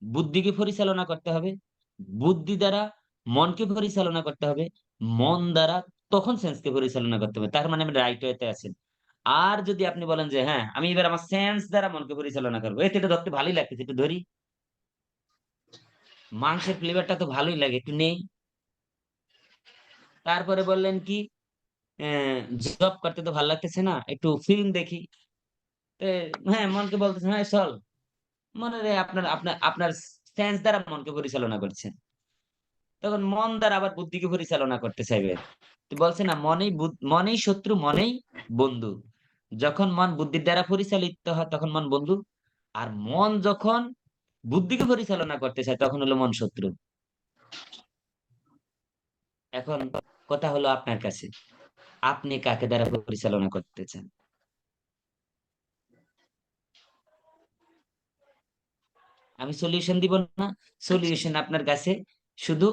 বুদ্ধিকে পরিচালনা করতে হবে, বুদ্ধি দ্বারা মনকে পরিচালনা করতে হবে, মন দ্বারা তখন সেন্সকে পরিচালনা করতে হবে। তার মানে আপনি রাইট ওয়েতে আছেন। আর যদি আপনি বলেন যে হ্যাঁ আমি এবার আমার সেন্স দ্বারা মনকে পরিচালনা করবো, এতে এটা ধরতে ভালোই লাগতেছে, একটু ধরি, মাংসের ফ্লেভারটা তো ভালোই লাগে, একটু নেই। তারপরে বললেন কি, জব করতে তো ভালো লাগতেছে না, একটু ফিল্ম দেখি। তো হ্যাঁ, মনকে বলতেছে হ্যাঁ চল। মনে রে আপনার আপনার আপনার সেন্স দ্বারা মনকে পরিচালনা করছেন, তখন মন দ্বারা আবার বুদ্ধিকে পরিচালনা করতে চাইবেন। তো বলছে না, মনেই শত্রু মনেই বন্ধু। যখন মন বুদ্ধির দ্বারা পরিচালিত হয় তখন মন বন্ধু, আর মন যখন বুদ্ধিকে পরিচালনা করতে চায় তখন হলো মন শত্রু। এখন কথা হলো আপনার কাছে, আপনি কাকে দ্বারা পরিচালনা করতে চান? আমি সলিউশন দিব না, সলিউশন আপনার কাছে। শুধু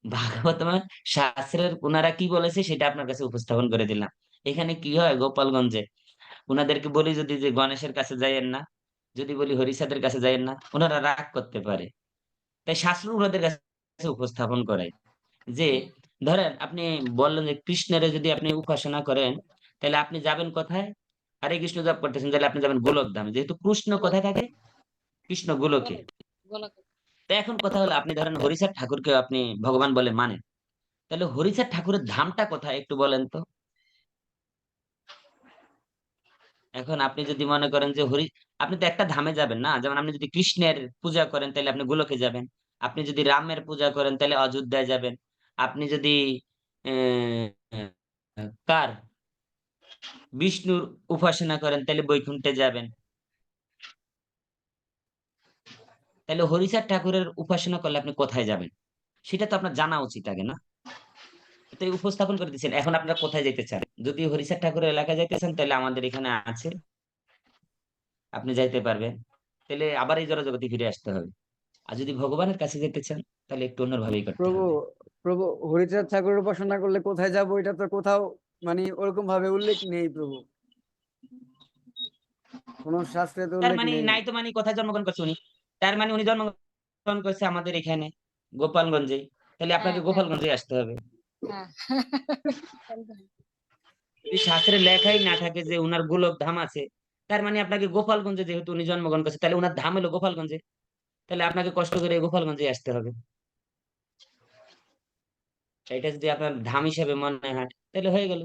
ভাগবতমের শাস্ত্রের ওনারা কি বলেছে সেটা আপনার কাছে উপস্থাপন করে দিলাম। এখানে কি হয় গোপালগঞ্জে, উনাদেরকে বলি যদি যে গণেশের কাছে যাইয়েন না, যদি বলি হরিচাঁদের কাছে যাইয়েন না, ওনারা রাগ করতে পারে। তাই শাস্ত্র ওনাদের কাছে উপস্থাপন করে যে, ধরেন আপনি বললেন যে কৃষ্ণের যদি আপনি উপাসনা করেন, তাহলে আপনি যাবেন কোথায়? হরে কৃষ্ণ জপ করতেছেন, তাহলে আপনি যাবেন গোলক ধামে, যেহেতু কৃষ্ণ গোলক, কোথায় থাকে? কৃষ্ণ গোলকে। গোলক, গোলক। তো এখন কথা হলো, আপনি ধরেন হরিচাঁদ ঠাকুরকে আপনি ভগবান বলে মানেন, তাহলে হরিচাঁদ ঠাকুরের ধামটা কোথায় একটু বলেন তো। এখন আপনি যদি মনে করেন যে আপনি তো একটা ধামে যাবেন না, যেমন আপনি যদি কৃষ্ণের পূজা করেন তাহলে আপনি গোলকে যাবেন, আপনি যদি রামের পূজা করেন তাহলে অযোধ্যায় যাবেন, আপনি যদি কার বিষ্ণুর উপাসনা করেন তাহলে বৈকুণ্ঠে যাবেন। তাহলে হরিচাঁদ ঠাকুরের উপাসনা করলে আপনি কোথায় যাবেন, সেটা তো আপনার জানা উচিত আগে না? তো এই উপস্থাপন করে দিচ্ছেন, এখন আপনারা কোথায় যেতে চান? যদি হরিচাঁদ ঠাকুরের এলাকায় যাইতে চান তাহলে আমাদের এখানে আছে, আপনি যাইতে পারবেন। তাহলে আবার এই জড়জগতে ফিরে আসতে হবে। আর যদি ভগবানের কাছে যেতে চান তাহলে একটু অন্যভাবেই করতে প্রভু, হবে। প্রভু, হরিচাঁদ ঠাকুরের উপাসনা করলে কোথায় যাব, এটা তো কোথাও মানে ওরকম ভাবে উল্লেখ নেই প্রভু, কোন শাস্ত্রে তো তার উল্লেখ মানে নেই। নাই তো, মানে কোথায় জন্মগ্রহণ করছে উনি? তার মানে উনি জন্মগ্রহণ করছে আমাদের এখানে গোপালগঞ্জে, তাহলে হ্যাঁ, আপনাকে হ্যাঁ, গোপালগঞ্জে আসতে হবে। হ্যাঁ। যদি শাস্ত্রে লেখাই না থাকে যে উনার গোলক ধাম আছে, তার মানে আপনাকে গোপালগঞ্জে, যেহেতু উনি জন্মগ্রহণ করছে, তাহলে উনার ধাম হলো গোপালগঞ্জে। তাহলে আপনাকে কষ্ট করে গোপালগঞ্জে আসতে হবে। এটা যদি আপনার ধাম হিসাবে মনে হয় তাহলে হয়ে গেল।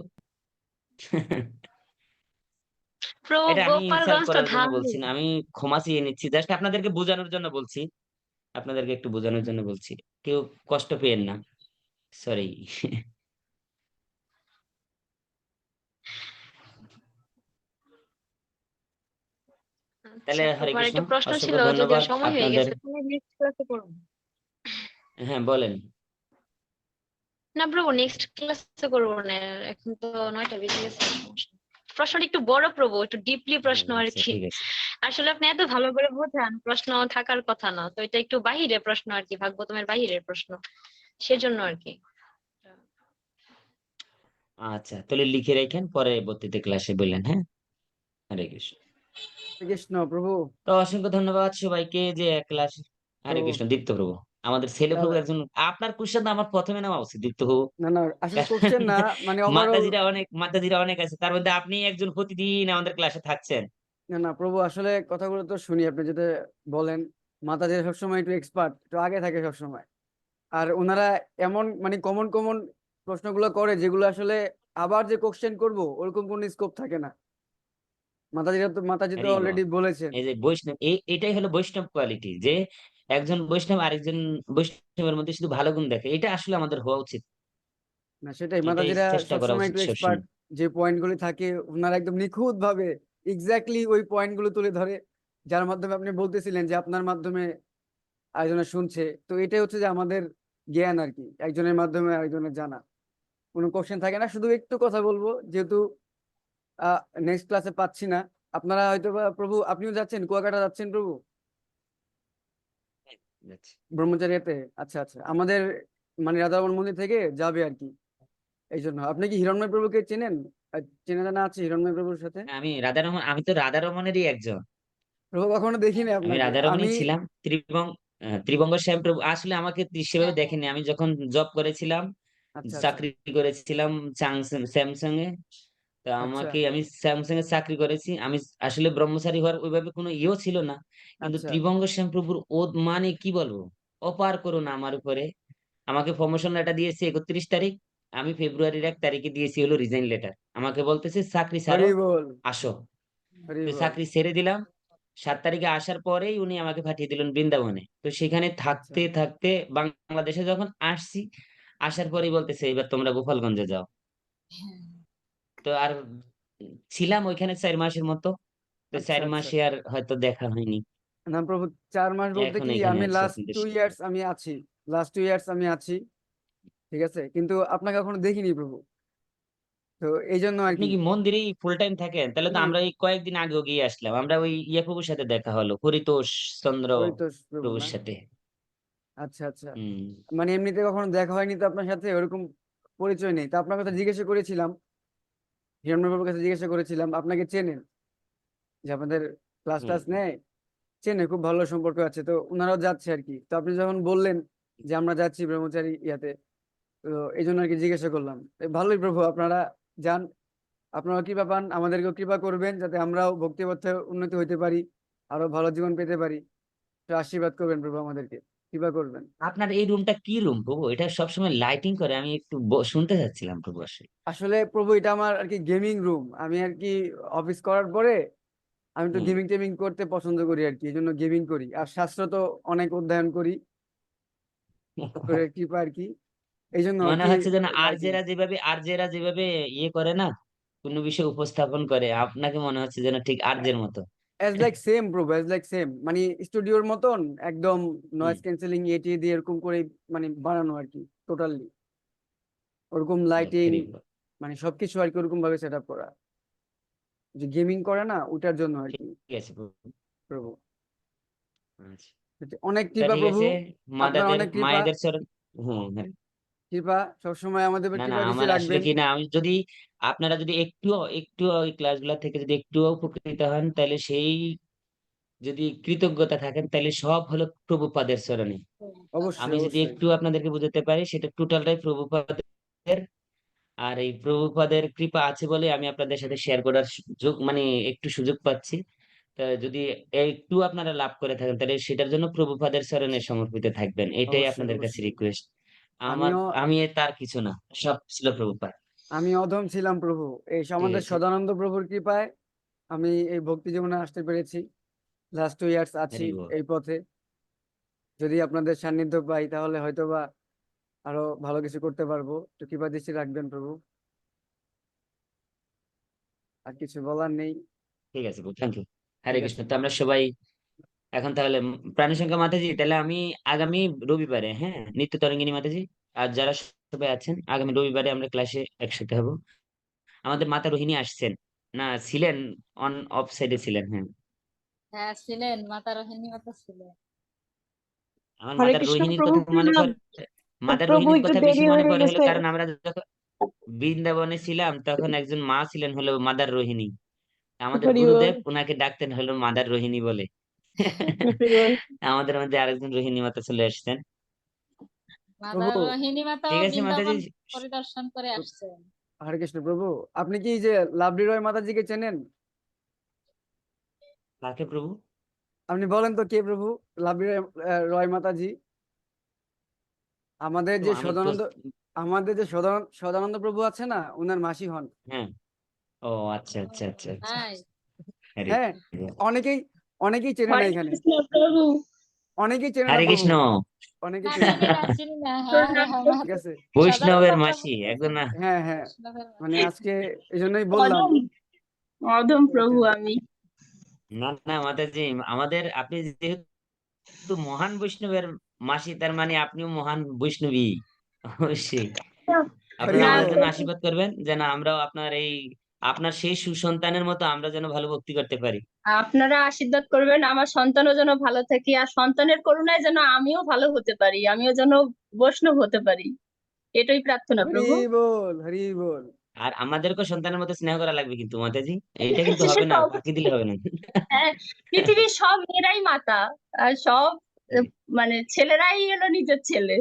প্রভু এটা আমি ইনসাল্ট গোপালগঞ্জ তো করার জন্য ধাম বলছি নেই। না, আমি ক্ষমা চেয়ে নিচ্ছি, জাস্ট আপনাদেরকে বোঝানোর জন্য বলছি, আপনাদেরকে একটু বোঝানোর জন্য বলছি, কেউ কষ্ট পেয়েন না, সরি। তাহলে আচ্ছা হরে প্রভু, আর কৃষ্ণ, একটা প্রশ্ন ছিল, অসংখ্য যদিও ধন্যবাদ সময় হয়ে আপনাদের। গেছে, তুমি নেক্সট ক্লাসে করো। হ্যাঁ বলেন। না প্রভু, নেক্সট ক্লাসে করবো না, এখন তো 9টা বেজে গেছে, সমস্যা নেই। প্রশ্নটা একটু বড় প্রভু, একটু ডিপলি প্রশ্ন আর আচ্ছা কি। ঠিক আছে। আসলে আপনি এত ভালো করে বোঝান, প্রশ্ন থাকার কথা না, তো এটা একটু বাহিরের প্রশ্ন আর কি, ভাগবতমের বাহিরের প্রশ্ন, সেজন্য আর কি। আচ্ছা তাহলে লিখে রাখেন, পরবর্তীতে ক্লাসে বললেন, হ্যাঁ। হরে কৃষ্ণ। হরে কৃষ্ণ প্রভু। তো অসংখ্য ধন্যবাদ সবাইকে যে ক্লাস। হরে প্রভু কৃষ্ণ, দীপ্ত প্রভু, আমাদের ছেলে প্রভু তাহলে একজন। আপনার কোশ্চেন আমার প্রথমে নেওয়া উচিত, দীপ্ত প্রভু। না না, আসলে কোশ্চেন না, মানে ওভারঅল। মাতাজিরা অনেক আছে, তার মধ্যে আপনি একজন প্রতিদিন আমাদের ক্লাসে থাকছেন। না না প্রভু, আসলে কথাগুলো তো শুনি, আপনি যেটা বলেন, মাতাজি সবসময় একটু এক্সপার্ট, একটু আগে থাকে সবসময়। আর ওনারা এমন মানে কমন কমন প্রশ্নগুলো করে যেগুলো আসলে আবার যে কোশ্চেন করব ওরকম কোনো স্কোপ থাকে না। মাতাজি তো আরে বাবা, অলরেডি বলেছেন। এই যে বৈষ্ণব, এটাই হলো বৈষ্ণব কোয়ালিটি, যে একজন বৈষ্ণব আরেকজন বৈষ্ণবের মধ্যে শুধু ভালো গুণ দেখে, এটা আসলে আমাদের হওয়া উচিত, না সেটাই, এটাই মাতাজিরা চেষ্টা করা সবসময় উচিত একটু এক্সপার্ট। সবসময়। যে পয়েন্ট গুলি থাকে ওনারা একদম নিখুঁত ভাবে এক্স্যাক্টলি ওই পয়েন্ট গুলো তুলে ধরে, যার মাধ্যমে আপনি বলতেছিলেন যে আপনার মাধ্যমে আরেকজনে শুনছে। তো এটাই হচ্ছে যে আমাদের জ্ঞান আর কি, একজনের মাধ্যমে আরেকজনের জানা। কোনো কোশ্চেন থাকে না, শুধু একটু কথা বলবো, যেহেতু নেক্সট ক্লাসে পাচ্ছি না। আপনারা হয়তো বা প্রভু, আপনিও যাচ্ছেন, কুয়াকাটা যাচ্ছেন প্রভু, যাচ্ছি। ব্রহ্মচারীতে। আচ্ছা আচ্ছা, আমাদের মানে রাধারমণ মন্দির থেকে যাবে আর কি। এই জন্য আপনি কি হিরণ্ময় প্রভুকে চেনেন? চেনা জানা আছে হিরণ্ময় প্রভুর সাথে? আমি তো রাধারমণেরই একজন। প্রভু কখনো দেখিনি আমি আপনাকে রাধারমণই আমি। ছিলাম। ত্রিভঙ্গ শ্যাম প্রভু আসলে আমাকে সেভাবে হ্যাঁ হ্যাঁ। দেখেনি, আমি যখন জব করেছিলাম, আচ্ছা আচ্ছা চাকরি করেছিলাম স্যামসাং এ। তো আচ্ছা আমি স্যামসাং এ চাকরি করেছি, আমি আসলে ব্রহ্মচারী হওয়ার ওইভাবে কোনো ইয়েও ছিল না। কিন্তু আচ্ছা। ত্রিভঙ্গ শ্যাম প্রভুর ও মানে কি বলবো, অপার করুণা আমার উপরে। আমাকে প্রমোশন লেটার দিয়েছে 31 তারিখ, আমি ফেব্রুয়ারির 1 তারিখে দিয়েছি হলো রিজাইন লেটার। আমাকে বলতেছে চাকরি ছাড়ো, হরি বল। আসো। হরি তো বল। চাকরি ছেড়ে দিলাম। 7 তারিখে আসার পরেই উনি আমাকে পাঠিয়ে দিলেন বৃন্দাবনে। তো সেখানে আচ্ছা। থাকতে থাকতে বাংলাদেশে যখন আসছি, আসার পরেই বলতেছে এবার তোমরা গোপালগঞ্জে যাও। হ্যাঁ। তো আর ছিলাম ওইখানে 4 মাসের মতো। তো আচ্ছা 4 মাসে আচ্ছা। আর হয়তো দেখা হয়নি। না প্রভু, 4 মাস বলতে এখন কি, এখানে আমি আছি লাস্ট আপনাদের টু সাথে। ইয়ার্স আমি আছি। লাস্ট 2 ইয়ার্স আমি আছি। ঠিক আছে, কিন্তু আপনাকে কখনো দেখিনি প্রভু। তো এই জন্য আর আপনি কি। কি মন্দিরেই ফুল টাইম থাকেন? তাহলে তো জি। আমরা এই কয়েকদিন আগেও গিয়ে আসলাম, আমরা ওই প্রভুর সাথে দেখা হলো, পরিতোষ চন্দ্র পরিতোষ প্রভু প্রভুর না? সাথে। আচ্ছা আচ্ছা। হম। মানে এমনিতে কখনো দেখা হয়নি তো আপনার সাথে, ওরকম পরিচয় নেই। তো আপনার কথা জিজ্ঞাসা করেছিলাম, হিরণ্ময় প্রভুর কাছে জিজ্ঞাসা করেছিলাম আপনাকে চেনেন, যে আপনাদের ক্লাস হম। টাস নেয়, চেনে, খুব ভালো সম্পর্ক আছে। তো ওনারাও যাচ্ছে আর কি। তো আপনি যখন বললেন যে আমরা যাচ্ছি ব্রহ্মচারী ইয়াতে, তো এই জন্য আর কি জিজ্ঞাসা করলাম। ভালোই প্রভু, আপনারা যান, আপনারা কৃপা পান, আমাদেরকেও কৃপা করবেন যাতে আমরাও ভক্তিপথে উন্নতি হইতে পারি, আরো ভালো জীবন পেতে পারি। তো আশীর্বাদ করবেন প্রভু, আমাদেরকে কৃপা করবেন। আপনার এই রুমটা কি রুম প্রভু? এটা সবসময় লাইটিং করে, আমি একটু শুনতে চাচ্ছিলাম প্রভু আসলে। আসলে প্রভু এটা আমার আর কি গেমিং রুম। আমি আর কি অফিস করার পরে আমি তো হুম। গেমিং টেমিং করতে পছন্দ করি আর কি, এই জন্য গেমিং করি। আর শাস্ত্র তো অনেক অধ্যয়ন করি, করে কৃপা আর কি, এই জন্য আর মনে কি। হচ্ছে যেন লাইটিং আরজেরা যেভাবে ইয়ে করে না, কোনো বিষয় উপস্থাপন করে, আপনাকে মনে হচ্ছে যেন ঠিক আরজের মতো। অ্যাজ লাইক সেম প্রভু, অ্যাজ লাইক সেম, মানে স্টুডিওর মতন একদম হুম। নয়েজ ক্যান্সেলিং এটি দিয়ে এরকম করে মানে বানানো আর কি, টোটালি ওরকম লাইটিং, very good. মানে সবকিছু আর কি ওরকম ভাবে সেট আপ করা, যে গেমিং করে না ওটার জন্য আর ঠিক কি আছে প্রভু। প্রভু। আচ্ছা, অনেক তা কৃপা ঠিক প্রভু, আছে। আপনার মাদাদের অনেক কৃপা। মায়েদের চরণ। হ্যাঁ হ্যাঁ। কৃপা সবসময় আমাদের উপর না না, কৃপা দৃষ্টি আমার আসলে রাখবেন। কি না, আমি যদি আপনারা যদি একটু একটু ওই ক্লাসগুলো থেকে যদি একটু উপকৃত হন, তাহলে সেই যদি কৃতজ্ঞতা থাকেন, তাহলে সব হলো প্রভুপাদের চরণে। আমি অবশ্যই যদি অবশ্যই। একটু আপনাদেরকে বোঝাতে পারি, সেটা টোটালটাই প্রভুপাদের। আর এই প্রভুপাদের কৃপা আছে বলে আমি আপনাদের সাথে শেয়ার করার সুযোগ, মানে একটু সুযোগ পাচ্ছি। তা যদি একটু আপনারা লাভ করে থাকেন তাহলে সেটার জন্য প্রভুপাদের চরণে সমর্পিত থাকবেন, এটাই অবশ্যই আপনাদের কাছে অবশ্যই রিকোয়েস্ট। আমার আমিও আমি তার কিছু না, সব ছিল প্রভুপাদ। আমি অধম ছিলাম প্রভু, এই ঠিক সম্বন্ধে আছে, সদানন্দ প্রভুর কৃপায় আমি এই ভক্তি জীবনে আসতে পেরেছি। লাস্ট 2 ইয়ার্স আছি ভেরি গুড। এই পথে। যদি আপনাদের সান্নিধ্য পাই তাহলে হয়তোবা আরো ভালো কিছু করতে পারবো। একটু কৃপা দৃষ্টি রাখবেন প্রভু, আর কিছু বলার নেই। ঠিক আছে, থ্যাংক ইউ। হরে ঠিক কৃষ্ণ। আছে তো আমরা সবাই এখন তাহলে প্রাণী সংখ্যা মাতাজি, তাহলে আমি আগামী রবিবারে, হ্যাঁ, নিত্য তরঙ্গিনী মাতাজি আর যারা সবাই আছেন, আগামী রবিবারে আমরা ক্লাসে একসাথে হব। আমাদের মাতা রোহিণী আসছেন না, ছিলেন, অন অফ সাইডে ছিলেন, হ্যাঁ। হ্যাঁ ছিলেন, মাতা রোহিণী মাতা ছিলেন। আমার হরে মাদার কৃষ্ণ রোহিণীর প্রভু, কথা মনে প্রণাম। পড়ে, মাদার প্রভু রোহিণীর একটু কথা বেশি দেরি মনে হয়ে পড়ে হলো গেছে। কারণ আমরা যখন বৃন্দাবনে ছিলাম তখন একজন মা ছিলেন হলো মাদার রোহিণী, আমাদের হরি বল, গুরুদেব ওনাকে ডাকতেন হলো মাদার রোহিণী বলে। হরি বল। আমাদের মধ্যে আরেকজন রোহিণী মাতা চলে আসছেন। মাতা প্রভু রোহিণী মাতাও ঠিক আছে মাতাজি। বৃন্দাবন পরিদর্শন করে আসছেন। হরে কৃষ্ণ প্রভু, আপনি কি এই যে লাভলি রয় মাতাজিকে চেনেন? কাকে প্রভু? আপনি বলেন তো কে প্রভু লাভলি রয় মাতাজি? আমাদের তো যে আমি তো, সদানন্দ আমাদের যে সদানন্দ প্রভু আছে না, ওনার মাসি হন। হ্যাঁ, ও আচ্ছা আচ্ছা আচ্ছা আচ্ছা। হ্যাঁ, হরে হ্যাঁ, অনেকেই অনেকেই চেনে না হরে এখানে, কৃষ্ণ প্রভু, অনেকেই চেনে না হরে প্রভু, কৃষ্ণ। অনেকেই না চেনে না। চিনি না চিনি না, হ্যাঁ প্রণাম হ্যাঁ ঠিক আছে, বৈষ্ণবের সদানন্দ মাসি প্রভু একজন না। হ্যাঁ হ্যাঁ, বৈষ্ণবের মানে মাসি। আজকে এই জন্যই বললাম। অধম অধম ঠিক প্রভু আছে, আমি। না না মাতাজি, আমাদের আপনি যেহেতু মহান বৈষ্ণবের মাসি, তার মানে আপনিও মহান বৈষ্ণবী, অবশ্যই। হরি আপনারা না আমাদের বল। জন্য আশীর্বাদ করবেন যেন আমরাও আপনার এই, আপনার সেই সুসন্তানের মতো আমরা যেন ভালো ভক্তি করতে পারি। আপনারা আশীর্বাদ করবেন আমার সন্তানও যেন ভালো থাকে, আর সন্তানের করুণায় যেন আমিও ভালো হতে পারি, আমিও যেন বৈষ্ণব হতে পারি, এটাই প্রার্থনা হরি প্রভু। বল, হরি বল। আর আমাদেরকেও সন্তানের মতো স্নেহ করা লাগবে কিন্তু মাতাজি, এইটা কিন্তু সে হবে তো না, ফাঁকি অবশ্যই। দিলে হবে না। হ্যাঁ, পৃথিবীর সব মেয়েরাই মাতা, আর সব মানে ছেলেরাই হলো নিজের ছেলে।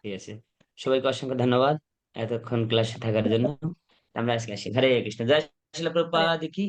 ঠিক আছে, সবাইকে অসংখ্য ধন্যবাদ এতক্ষণ ক্লাসে থাকার জন্য। আমরা আজকে আসি। হরে কৃষ্ণ, জয় শিলা হরে প্রভুপাদ কি।